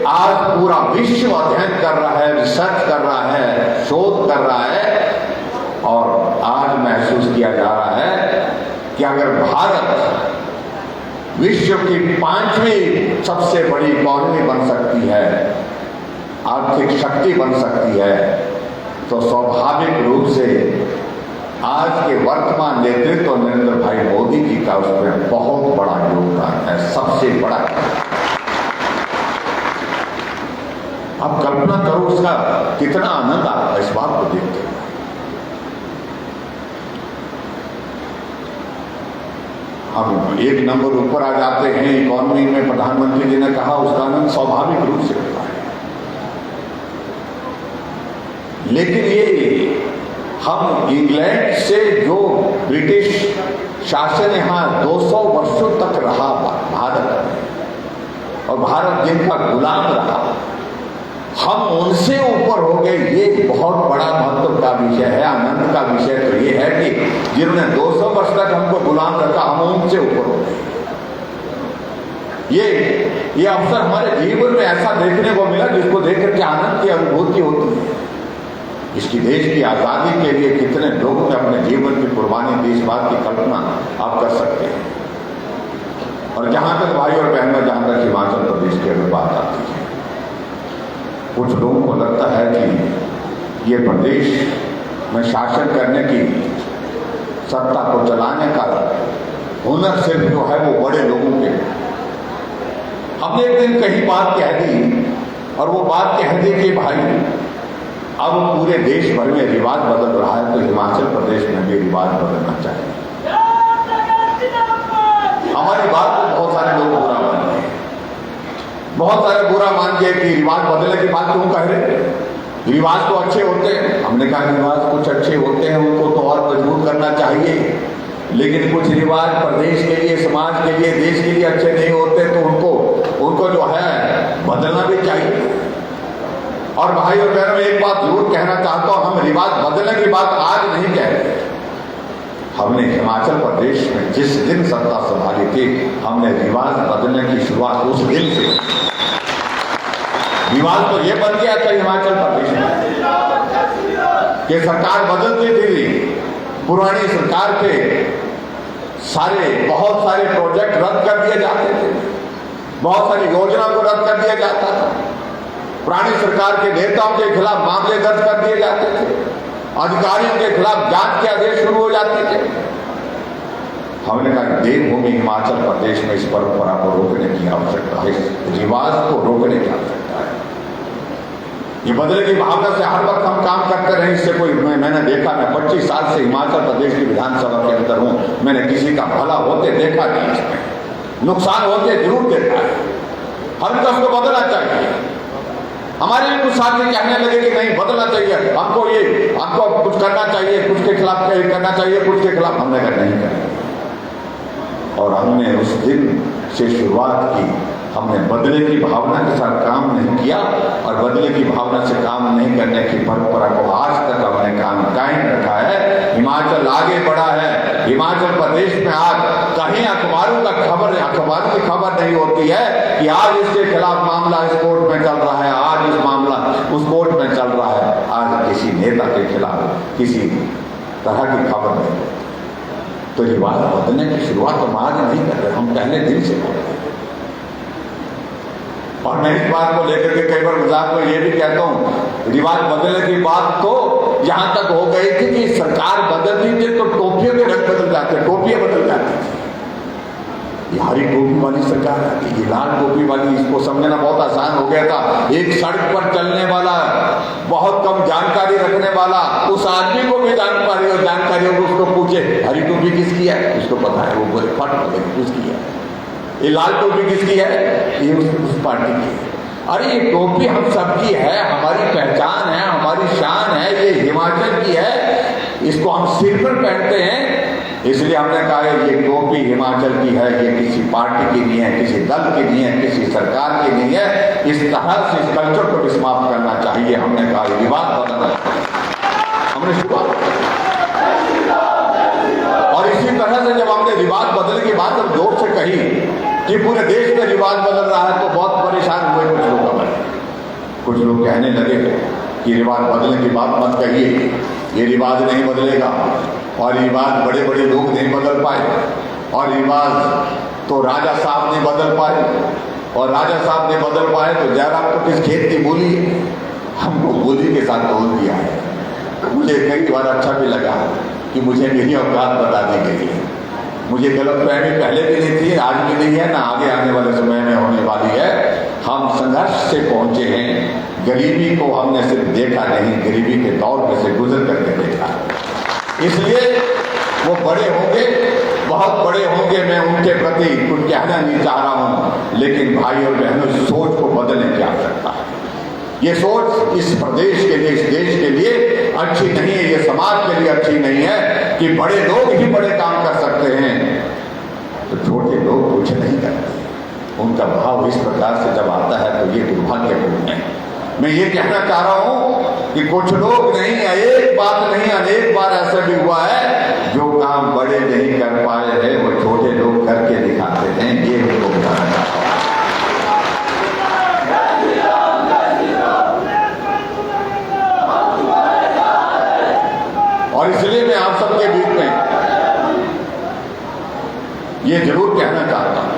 आज पूरा विश्व अध्ययन कर रहा है, रिसर्च कर रहा है, शोध कर रहा है और आज महसूस किया जा रहा है कि अगर भारत विश्व की 5वीं सबसे बड़ी इकॉनमी बन सकती है, आर्थिक शक्ति बन सकती है, तो स्वाभाविक रूप से आज के वर्तमान नेतृत्व नरेंद्र भाई मोदी जी का उसमें बहुत बड़ा योगदान है, सबसे बड़ा। आप कल्पना करो उसका कितना आनंद आता है इस बात को देखते हुए। हम 1 नंबर ऊपर आ जाते हैं इकॉनमी में, प्रधानमंत्री जी ने कहा, उसका आनंद स्वाभाविक रूप से होता है। लेकिन ये हम इंग्लैंड से जो ब्रिटिश शासन यहाँ 200 वर्षों तक रहा भारत में और भारत जिनका गुलाम रहा, हम उनसे ऊपर हो गए। ये बहुत बड़ा महत्व का विषय है, आनंद का विषय तो ये है कि जिन्होंने 200 वर्ष तक हमको गुलाम रखा, हम उनसे ऊपर हो गए। ये अवसर हमारे जीवन में ऐसा देखने को मिला जिसको देख करके आनंद की अनुभूति होती है। इसकी देश की आज़ादी के लिए कितने लोगों ने अपने जीवन की कुर्बानी दी, इस बात की कल्पना आप कर सकते हैं। और जहां तक भाई और बहनों, जहां तक हिमाचल प्रदेश की अगर बात आती है, कुछ लोगों को लगता है कि ये प्रदेश में शासन करने की, सत्ता को चलाने का हुनर सिर्फ जो है वो बड़े लोगों के। हमने एक दिन कहीं बात कह दी और वो बात कह दी कि भाई अब पूरे देश भर में रिवाज बदल रहा है तो हिमाचल प्रदेश में भी रिवाज बदलना चाहिए। हमारी बात को बहुत सारे लोग बुरा मान गए, बहुत सारे बुरा मान गए कि रिवाज बदलने की बात क्यों कह रहे, रिवाज तो अच्छे होते हैं। हमने कहा रिवाज कुछ अच्छे होते हैं, उनको तो और मजबूत करना चाहिए, लेकिन कुछ रिवाज प्रदेश के लिए, समाज के लिए, देश के लिए अच्छे नहीं होते तो उनको जो है बदलना भी चाहिए। और भाई और बहनों, एक बात जरूर कहना चाहता हूं, हम रिवाज बदलने की बात आज नहीं कह रहे। हमने हिमाचल प्रदेश में जिस दिन सत्ता संभाली थी, हमने रिवाज बदलने की शुरुआत उस दिन से। रिवाज तो ये बन गया था हिमाचल प्रदेश में कि सरकार बदलती थी, पुरानी सरकार के बहुत सारे प्रोजेक्ट रद्द कर दिए जाते थे, बहुत सारी योजना को रद्द कर दिया जाता था, पुरानी सरकार के नेताओं के खिलाफ मामले दर्ज कर दिए जाते थे, अधिकारियों के खिलाफ जांच के आदेश शुरू हो जाते थे। हमने कहा देवभूमि हिमाचल प्रदेश में इस परंपरा को रोकने की आवश्यकता है, रिवाज को रोकने की आवश्यकता है। ये बदले की भावना से हर वक्त हम काम करते रहे, इससे कोई मैंने देखा, मैं 25 साल से हिमाचल प्रदेश की विधानसभा के अंदर हूं, मैंने किसी का भला होते देखा नहीं, इसमें नुकसान होते जरूर देखा है। हम तो उसको बदलना चाहिए। हमारे भी कुछ साथी कहने लगे कि नहीं बदलना चाहिए, हमको कुछ करना चाहिए, कुछ के खिलाफ करना चाहिए, कुछ के खिलाफ। हमने कहा नहीं करेंगे। और हमने उस दिन से शुरुआत की, हमने बदले की भावना के साथ काम नहीं किया और बदले की भावना से काम नहीं करने की परंपरा को आज तक हमने कायम रखा है। हिमाचल आगे बढ़ा है। हिमाचल प्रदेश में आज कहीं अखबारों की खबर नहीं होती है कि आज इसके खिलाफ मामला इस कोर्ट में चल रहा है, आज इस मामला उस कोर्ट में चल रहा है। आज किसी नेता के खिलाफ किसी तरह की खबर नहीं होती। तो रिवाज बदलने की शुरुआत हम आज नहीं कर रहे, हम पहले दिन से कर रहे हैं। और मैं इस बात को लेकर के कई बार मजाक में ये भी कहता हूँ, रिवाज बदलने की बात तो यहां तक हो गई थी कि सरकार बदलती थी तो टोपियों के रंग बदल जाते, टोपियां बदल जाती थी। ये हरी टोपी वाली सरकार आती, ये लाल टोपी वाली, इसको समझना बहुत आसान हो गया था। एक सड़क पर चलने वाला, बहुत कम जानकारी रखने वाला, उस आदमी को भी जानकारी हो, उसको पूछे हरी टोपी किसकी है, उसको पता है, वो बोले फट बोले उसकी है। ये लाल टोपी किसकी है, ये उस पार्टी की है। अरे ये टोपी हम सबकी है, हमारी पहचान है, हमारी शान है, ये हिमाचल की है, इसको हम सिर पर पहनते हैं। इसलिए हमने कहा ये टोपी हिमाचल की है, ये किसी पार्टी की नहीं है, किसी दल की नहीं है, किसी सरकार की नहीं है। इस तरह से इस कल्चर को भी समाप्त करना चाहिए। हमने कहा रिवाज बदलना चाहिए, हमने शुरुआत। और इसी तरह से जब हमने रिवाज बदलने की बात हम जोर से कही कि पूरे देश में रिवाज बदल रहा है, तो बहुत परेशान हुए कुछ लोग हमारे। कुछ लोग कहने लगे कि रिवाज बदलने की बात मत कहिए, ये रिवाज नहीं बदलेगा, और रिवाज बड़े बड़े लोग नहीं बदल पाए, और रिवाज तो राजा साहब नहीं बदल पाए, और राजा साहब नहीं बदल पाए तो जयराम तो किस खेत की बोली है, हमको बोली के साथ बोल दिया है। मुझे कई बार अच्छा भी लगा कि मुझे मेरी औकात बता दी गई है। मुझे गलतफहमी पहले भी नहीं थी, आज भी नहीं है, ना आगे आने वाले समय में होने वाली है। हम संघर्ष से पहुंचे हैं, गरीबी को हमने सिर्फ देखा नहीं, गरीबी के दौर में से गुजर करके देखा। इसलिए वो बड़े होंगे, बहुत बड़े होंगे, मैं उनके प्रति कुछ कहना नहीं चाह रहा हूं, लेकिन भाई और बहनों, सोच को बदलने की आवश्यकता है। ये सोच इस प्रदेश के लिए, इस देश के लिए अच्छी नहीं है, ये समाज के लिए अच्छी नहीं है कि बड़े लोग ही बड़े काम कर सकते हैं तो छोटे लोग कुछ नहीं करते। उनका भाव इस प्रकार से जब आता है तो ये दुर्भाग्यपूर्ण है। मैं ये कहना चाह रहा हूं कि कुछ लोग नहीं, एक बात नहीं, अनेक बार ऐसा भी हुआ है, जो काम बड़े नहीं कर पाए हैं वो छोटे लोग करके दिखाते हैं। ये उनको बताना चाहता हूं। और इसलिए मैं आप सबके बीच में ये जरूर कहना चाहता हूं,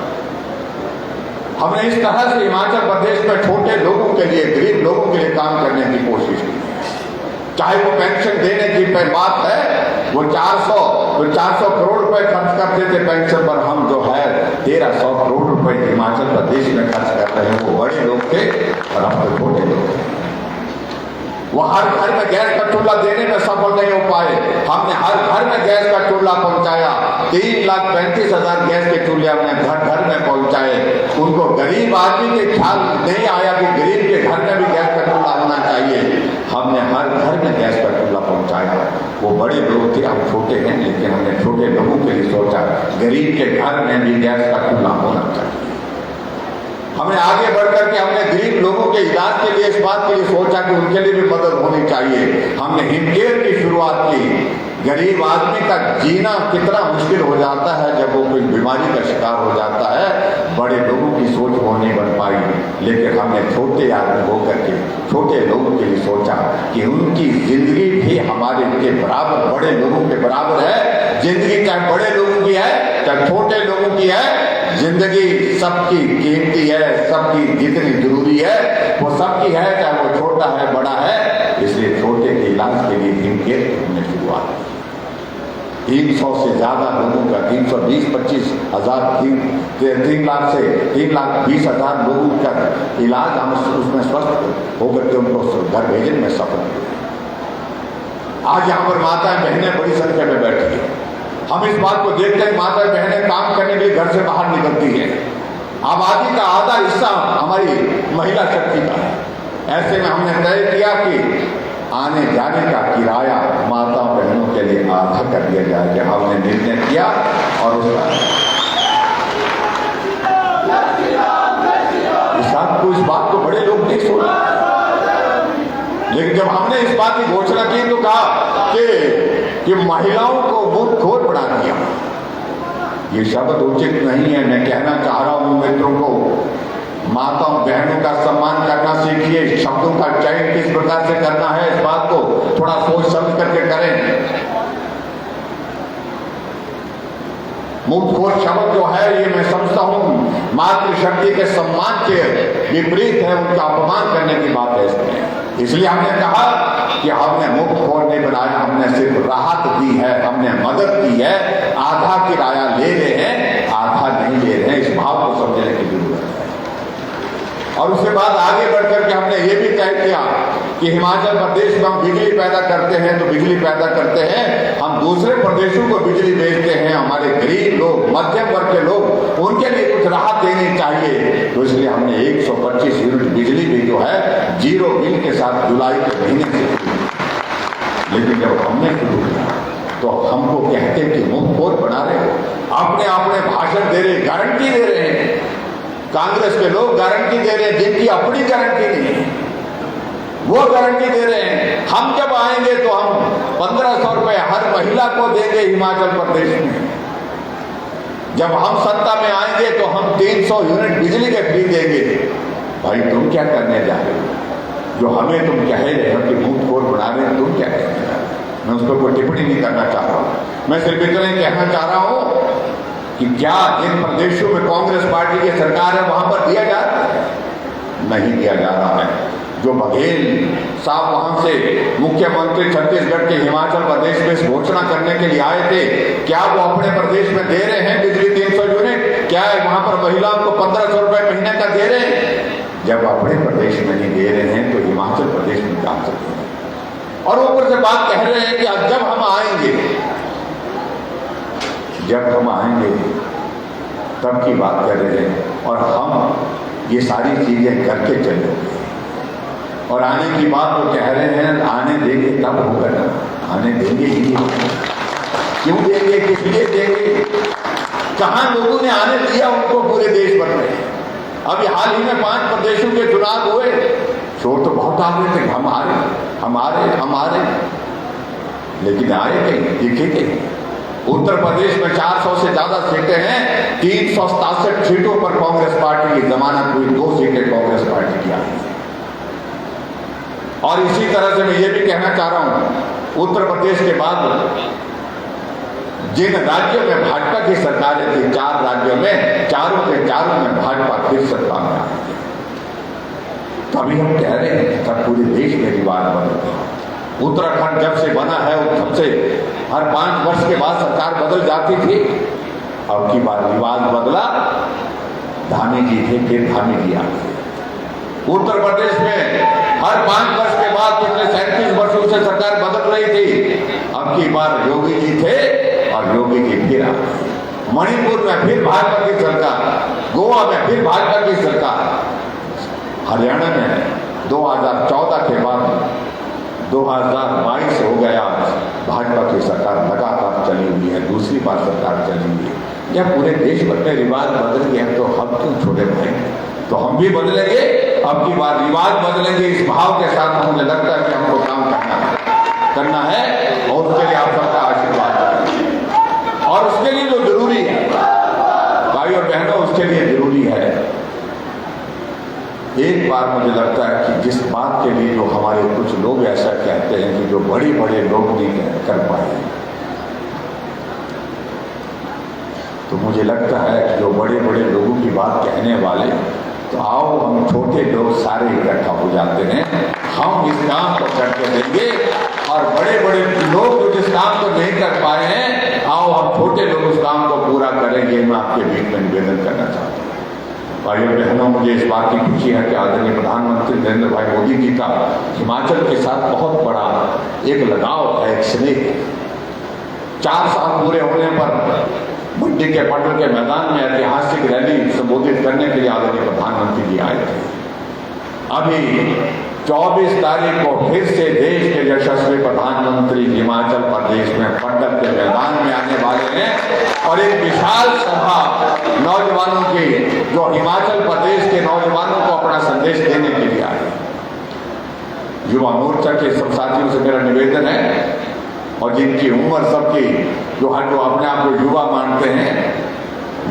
हमने इस तरह से हिमाचल प्रदेश में छोटे लोगों के लिए, गरीब लोगों के लिए काम करने की कोशिश की। चाहे वो पेंशन देने की बात है, वो 400 तो 400 करोड़ रुपए खर्च करते थे पेंशन पर, हम जो है 1300 करोड़ रुपए हिमाचल प्रदेश में खर्च कर रहे हैं। वो बड़े लोग थे और हम तो छोटे लोग थे। वो हर घर में गैस का चूल्हा देने में सफल नहीं हो पाए, हमने हर घर में गैस का चूल्हा पहुंचाया। 3,35,000 गैस के चूल्हे हमने घर घर में पहुंचाए। उनको गरीब आदमी के ख्याल नहीं आया कि गरीब के घर में भी गैस का चूल्हा होना चाहिए। हमने हर घर में गैस का चूल्हा पहुंचाया। वो बड़े लोग थे, हम छोटे हैं, लेकिन हमने छोटे लोगों के लिए सोचा गरीब के घर में भी गैस का चूल्हा होना चाहिए। हमने आगे बढ़कर के हमने गरीब लोगों के इलाज के लिए इस बात के लिए सोचा कि उनके लिए भी मदद होनी चाहिए। हमने हिमकेयर की शुरुआत की। गरीब आदमी का जीना कितना मुश्किल हो जाता है जब वो कोई बीमारी का शिकार हो जाता है। बड़े लोगों की सोच वो नहीं बन पाई, लेकिन हमने छोटे आदमी होकर के छोटे लोगों के लिए सोचा कि उनकी जिंदगी भी हमारे के बराबर, बड़े लोगों के बराबर है। जिंदगी चाहे बड़े लोगों की है चाहे छोटे लोगों की है, जिंदगी सबकी कीमती है, सबकी जितनी जरूरी है वो सबकी है, चाहे वो छोटा है बड़ा है। इसलिए छोटे के इलाज के लिए हिमकेयर हमने शुरुआत की। 300 से ज्यादा लोगों का 320-25 हजार 3 लाख से 3,20,000 लोगों का इलाज हम उसमें स्वस्थ होकर के उनको घर भेजने में सफल हुए। आज यहाँ पर माताएं बहनें बड़ी संख्या में बैठी है। हम इस बात को देखते हैं माता बहनें काम करने के लिए घर से बाहर निकलती है। आबादी का आधा हिस्सा हमारी महिला शक्ति का है। ऐसे में हमने तय किया कि आने जाने का किराया माता बहनों के लिए आधा कर दिया जाएगा। हमने निर्णय किया और उसका इस बात को बड़े लोग नहीं सोचे, लेकिन जब हमने इस बात की घोषणा की तो कहा कि महिलाओं को मुंहखोर बना दिया। ये शब्द उचित नहीं है। मैं कहना चाह रहा हूं मित्रों को, माताओं बहनों का सम्मान करना सीखिए। शब्दों का चयन किस प्रकार से करना है, इस बात को थोड़ा सोच समझ करके करें। मुंहखोर शब्द जो है ये मैं समझता हूं मातृशक्ति के सम्मान के विपरीत है, उनका अपमान करने की बात है इसमें। इसलिए हमने कहा कि हमने मुंहखोर नहीं बनाया, हमने सिर्फ राहत दी है, हमने मदद की है। आधा किराया ले रहे हैं, आधा नहीं ले रहे हैं, इस भाव को समझने की जरूरत है। और उसके बाद आगे बढ़कर के हमने ये भी तय किया कि हिमाचल प्रदेश में हम बिजली पैदा करते हैं तो बिजली पैदा करते हैं, हम दूसरे प्रदेशों को बिजली भेजते हैं। हमारे गरीब लोग, मध्यम वर्ग के लोग, उनके लिए कुछ राहत देनी चाहिए। तो इसलिए हमने 125 यूनिट बिजली भी जो है 0 बिल के साथ जुलाई के महीने से। लेकिन जब हमने शुरू किया तो हमको कहते कि मुंहखोर बना रहे हो, अपने भाषण दे रहे, गारंटी दे रहे हैं। कांग्रेस के लोग गारंटी दे रहे हैं जिनकी अपनी गारंटी नहीं है, वो गारंटी दे रहे हैं। हम जब आएंगे तो हम 1,500 रुपए हर महिला को देंगे हिमाचल प्रदेश में। जब हम सत्ता में आएंगे तो हम 300 यूनिट बिजली के फ्री देंगे। भाई तुम क्या करने जा रहे हो? जो हमें तुम कह रहे हो कि मुंहखोर बना रहे हो, तुम क्या कहने जा रहे हो? मैं उस पर कोई टिप्पणी नहीं करना चाह रहा हूं। मैं सिर्फ इतना ही कहना चाह रहा हूं कि क्या जिन प्रदेशों में कांग्रेस पार्टी की सरकार है वहां पर दिया जा रहा है? नहीं दिया जा रहा है। जो बघेल साहब वहां से मुख्यमंत्री छत्तीसगढ़ के हिमाचल प्रदेश में इस घोषणा करने के लिए आए थे, क्या वो अपने प्रदेश में दे रहे हैं बिजली 300 यूनिट? क्या वहां पर महिलाओं को 1,500 रुपए महीने का दे रहे हैं? जब अपने प्रदेश में नहीं दे रहे हैं तो हिमाचल प्रदेश में काम सकते हैं। और ऊपर से बात कह रहे हैं कि जब हम आएंगे तब की बात कर रहे हैं, और हम ये सारी चीजें करके चले। और आने की बात वो कह रहे हैं आने देंगे तब होगा ना, आने देंगे ही नहीं। क्यों देंगे, किस लिए देंगे? कहां लोगों ने आने दिया उनको पूरे देश भर में? अभी हाल ही में 5 प्रदेशों के चुनाव हुए, शोर तो बहुत आ रहे थे, हम आ रहे, लेकिन आए कहीं, दिखे कहीं। उत्तर प्रदेश में 400 से ज्यादा सीटें हैं, 367 सीटों पर कांग्रेस पार्टी की जमानत हुई, 2 सीटें कांग्रेस पार्टी की आई। और इसी तरह से मैं ये भी कहना चाह रहा हूं, उत्तर प्रदेश के बाद जिन राज्यों में भाजपा की सरकारें थी, 4 राज्यों में, चारों के चारों में भाजपा फिर सत्ता में आ गई। तभी हम कह रहे हैं तब पूरे देश में रिवाज बन गया। उत्तराखंड जब से बना है तब से हर 5 वर्ष के बाद सरकार बदल जाती थी। अब की बार रिवाज बदला, धामी जी थे, फिर धामी जी आ गए। उत्तर प्रदेश में हर 5 वर्ष के बाद पिछले 37 वर्षों से सरकार बदल रही थी। अब की बार योगी जी थे और योगी जी फिर आ गए। मणिपुर में फिर भाजपा की सरकार, गोवा में फिर भाजपा की सरकार, हरियाणा में 2014 के बाद 2022 हो गया, भाजपा की सरकार लगातार चली हुई है, दूसरी बार सरकार चली हुई है। जब पूरे देश भर में रिवाज बदल गए तो हम क्यों छोटे भाई? तो हम भी बदलेंगे, अब की बार रिवाज बदलेंगे। इस भाव के साथ मुझे लगता है कि हमको काम करना है और उसके लिए आप सबका आशीर्वाद है। और उसके लिए जो जरूरी है भाई और बहनों, उसके लिए जरूरी है, एक बार मुझे लगता है कि जिस बात के लिए जो हमारे कुछ लोग ऐसा कहते हैं कि जो बड़े बड़े लोग नहीं कर पाए, तो मुझे लगता है कि जो बड़े बड़े लोगों की बात कहने वाले, तो आओ हम छोटे लोग सारे इकट्ठा हो जाते हैं, हम इस काम को करके देंगे। और बड़े बड़े लोग जो जिस काम को नहीं कर पाए हैं, आओ हम छोटे लोग उस काम को पूरा करेंगे। मैं आपके बीच में निवेदन करना चाहता हूँ भाइयों बहनों, मुझे इस बात की खुशी है कि आदरणीय प्रधानमंत्री नरेंद्र भाई मोदी जी का हिमाचल के साथ बहुत बड़ा एक लगाव है, एक स्नेह। 4 साल पूरे होने पर मंडी के पटल के मैदान में ऐतिहासिक रैली संबोधित करने के लिए आदरणीय प्रधानमंत्री जी आए थे। अभी 24 तारीख को फिर से देश के यशस्वी प्रधानमंत्री हिमाचल प्रदेश में पटल के मैदान में आने वाले हैं और एक विशाल सभा नौजवानों की, जो हिमाचल प्रदेश के नौजवानों को अपना संदेश देने के लिए आए। युवा मोर्चा के सब साथियों से मेरा निवेदन है, और जिनकी उम्र सबकी जो अपने आप को युवा मानते हैं,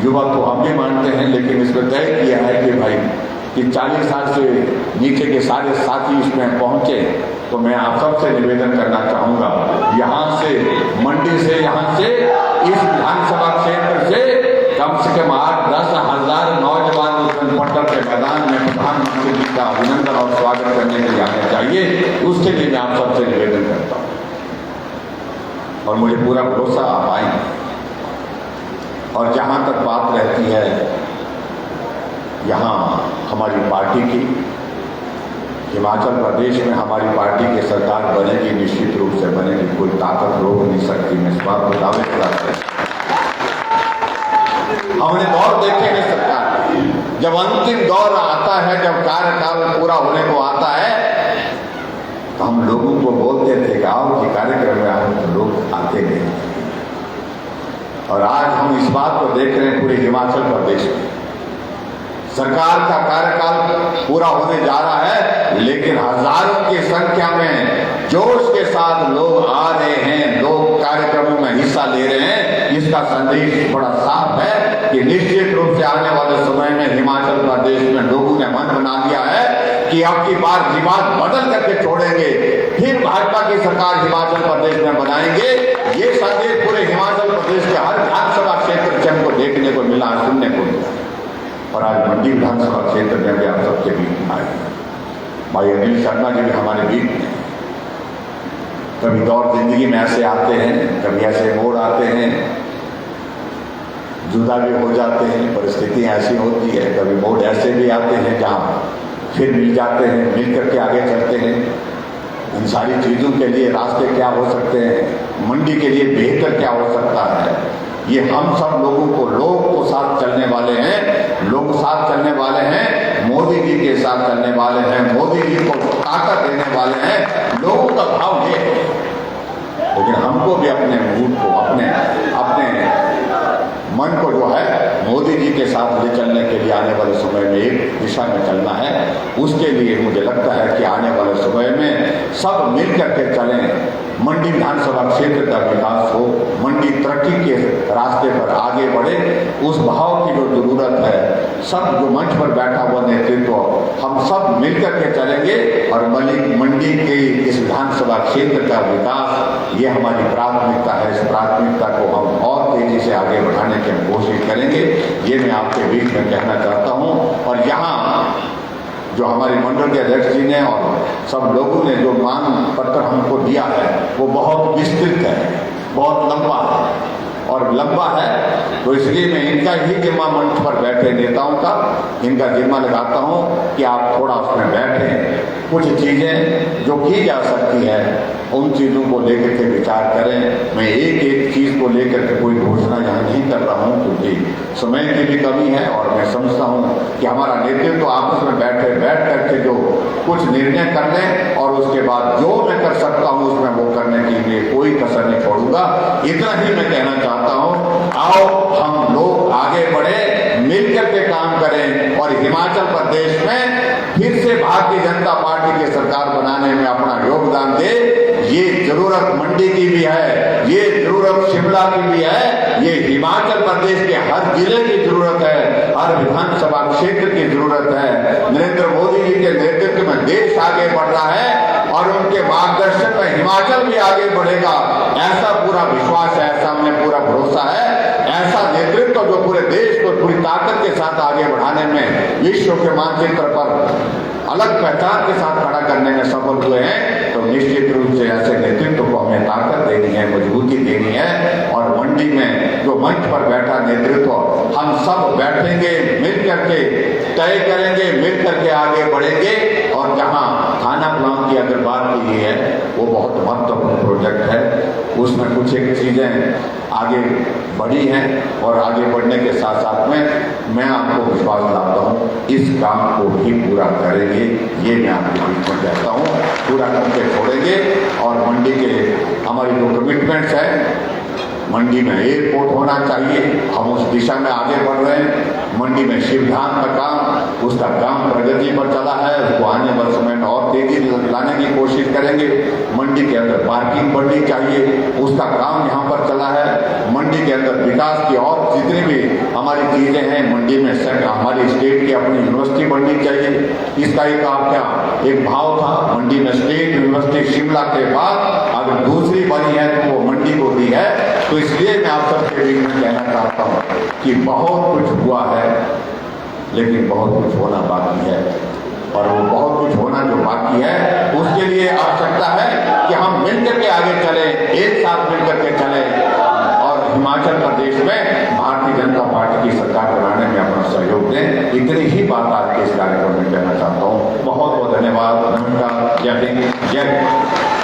युवा तो हम भी मानते हैं, लेकिन इसमें तय किया है कि भाई कि 40 साल से नीचे के सारे साथी इसमें पहुंचे, तो मैं आप सबसे निवेदन करना चाहूंगा, यहाँ से मंडी से, यहाँ से इस विधानसभा क्षेत्र से कम से कम 8-10 हज़ार नौजवान उस पटल के मैदान में प्रधानमंत्री जी का अभिनंदन और स्वागत करने के लिए आने चाहिए। उसके लिए मैं आप सबसे निवेदन करता हूँ और मुझे पूरा भरोसा आप आएंगे। और जहाँ तक बात रहती है यहाँ हमारी पार्टी की, हिमाचल प्रदेश में हमारी पार्टी की सरकार बनेगी, निश्चित रूप से बनेगी, कोई ताकत रोक नहीं सकती। मैं इस बात को दावे के साथ हमने दौर देखे हैं सरकार के, जब अंतिम दौर आता है, जब कार्यकाल पूरा होने को आता है, तो हम लोगों को बोलते थे कि आओ कि कार्यक्रम में आओ, तो लोग आते नहीं। और आज हम इस बात को देख रहे हैं पूरे हिमाचल प्रदेश में सरकार का कार्यकाल पूरा होने जा रहा है, लेकिन हजारों की संख्या में जोश के साथ लोग आ रहे हैं, लोग कार्यक्रमों में हिस्सा ले रहे हैं। इसका संदेश बड़ा साफ है कि निश्चित रूप से आने वाले समय में हिमाचल प्रदेश में लोगों ने मन बना लिया है कि अब की बार रिवाज बदल करके छोड़ेंगे, फिर भाजपा की सरकार हिमाचल प्रदेश में बनाएंगे। ये संदेश पूरे हिमाचल प्रदेश के हर विधानसभा क्षेत्र से हमको देखने को मिला, सुनने को मिला। और आज मंडी विधानसभा क्षेत्र में भी आप सबके बीच में आए, भाई अनिल शर्मा जी भी हमारे बीच में। कभी दौर जिंदगी में ऐसे आते हैं, कभी ऐसे मोड़ आते हैं, जुदा भी हो जाते हैं, परिस्थितियां ऐसी होती है। कभी मोड़ ऐसे भी आते हैं जहाँ फिर मिल जाते हैं, मिल करके आगे चलते हैं। इन सारी चीज़ों के लिए रास्ते क्या हो सकते हैं, मंडी के लिए बेहतर क्या हो सकता है, ये हम सब लोगों को, लोग को साथ चलने वाले हैं, लोग साथ चलने वाले हैं, मोदी जी के साथ चलने वाले हैं, मोदी जी को ताकत देने वाले हैं। लोगों का भाव ये है, लेकिन हमको भी अपने मूड को, अपने मन को जो है मोदी जी के साथ ले चलने के लिए आने वाले समय में एक दिशा में चलना है। उसके लिए मुझे लगता है कि आने वाले समय में सब मिल करके चलें, मंडी विधानसभा क्षेत्र का विकास हो, मंडी तरक्की के रास्ते पर आगे बढ़े। उस भाव की जो जरूरत है, सब जो मंच पर बैठा हुआ नेतृत्व, हम सब मिलकर के चलेंगे और मंडी के इस विधानसभा क्षेत्र का विकास, ये हमारी प्राथमिकता है। इस प्राथमिकता को हम और तेजी से आगे बढ़ाने की कोशिश करेंगे, ये मैं आपके बीच में कहना चाहता हूँ। और यहाँ जो हमारे मंडल के अध्यक्ष जी ने और सब लोगों ने जो मांग पत्र हमको दिया है, वो बहुत विस्तृत है। बहुत लंबा है और लंबा है, तो इसलिए मैं इनका ही जिम्मा मंच पर बैठे नेताओं का इनका जिम्मा लगाता हूं कि आप थोड़ा उसमें बैठें, कुछ चीजें जो की जा सकती है उन चीजों को लेकर के विचार करें। मैं एक एक चीज को लेकर के कोई घोषणा यहाँ नहीं कर रहा हूँ क्योंकि समय की भी कमी है और मैं समझता हूँ कि हमारा नेतृत्व आपस में बैठ करके जो कुछ निर्णय कर लें और उसके बाद जो मैं कर सकता हूँ उसमें वो करने के लिए कोई कसर नहीं छोड़ूंगा। इतना ही मैं कहना चाहता हूँ, आओ हम लोग आगे बढ़े, मिलकर के काम करें और हिमाचल प्रदेश में फिर से भारतीय जनता पार्टी की सरकार बनाने में अपना योगदान दे। ये जरूरत मंडी की भी है, ये जरूरत शिमला की भी है, ये हिमाचल प्रदेश के हर जिले की जरूरत है, हर विधानसभा क्षेत्र की जरूरत है। नरेंद्र मोदी जी के नेतृत्व में देश आगे बढ़ रहा है और उनके मार्गदर्शन में हिमाचल भी आगे बढ़ेगा, ऐसा पूरा विश्वास है, ऐसा हमें पूरा भरोसा है। ऐसा नेतृत्व जो पूरे देश को पूरी ताकत के साथ आगे बढ़ाने में, विश्व के मानचित्र पर अलग पहचान के साथ खड़ा करने में सफल हुए हैं, तो निश्चित रूप से ऐसे नेतृत्व को हमें ताकत देनी है, मजबूती देनी है। और मंडी में जो मंच पर बैठा नेतृत्व, हम सब बैठेंगे, मिल करके तय करेंगे, मिल करके आगे बढ़ेंगे। और जहां थाना प्लान की अगर बात की गई है, वो बहुत महत्वपूर्ण प्रोजेक्ट है, उसमें कुछ एक चीजें आगे बढ़ी हैं और आगे बढ़ने के साथ साथ में मैं आपको विश्वास दिलाता हूँ इस काम को भी पूरा करेंगे, ये मैं आपके बीच में कहता हूँ, पूरा करके छोड़ेंगे। और मंडी के हमारी जो कमिटमेंट्स हैं, मंडी में एयरपोर्ट होना चाहिए, हम उस दिशा में आगे बढ़ रहे हैं। मंडी में शिवधाम का काम, उसका काम प्रगति पर चला है, उसको आने वर्ष में और तेजी लाने की कोशिश करेंगे। मंडी के अंदर पार्किंग बढ़नी चाहिए, उसका काम यहाँ पर चला है। मंडी के अंदर विकास की और जितनी भी हमारी चीजें हैं, मंडी में हमारी स्टेट की अपनी यूनिवर्सिटी बननी चाहिए। इसका एक आपका एक भाव था, मंडी में स्टेट यूनिवर्सिटी शिमला के बाद अगर दूसरी बनी है तो वो मंडी को दी है। तो इसलिए मैं आप सबके बीच में कहना चाहता हूँ कि बहुत कुछ हुआ है, लेकिन बहुत कुछ होना बाकी है। और वो बहुत कुछ होना जो बाकी है, उसके लिए आवश्यकता है कि हम मिलकर के आगे चले, एक साथ मिलकर के चले और हिमाचल प्रदेश में भारतीय जनता पार्टी की सरकार बनाने में अपना सहयोग दें। इतनी ही बात आज के इस कार्यक्रम में कहना चाहता हूँ। बहुत बहुत धन्यवाद। नमस्कार। जय हिंद, जय हिंद।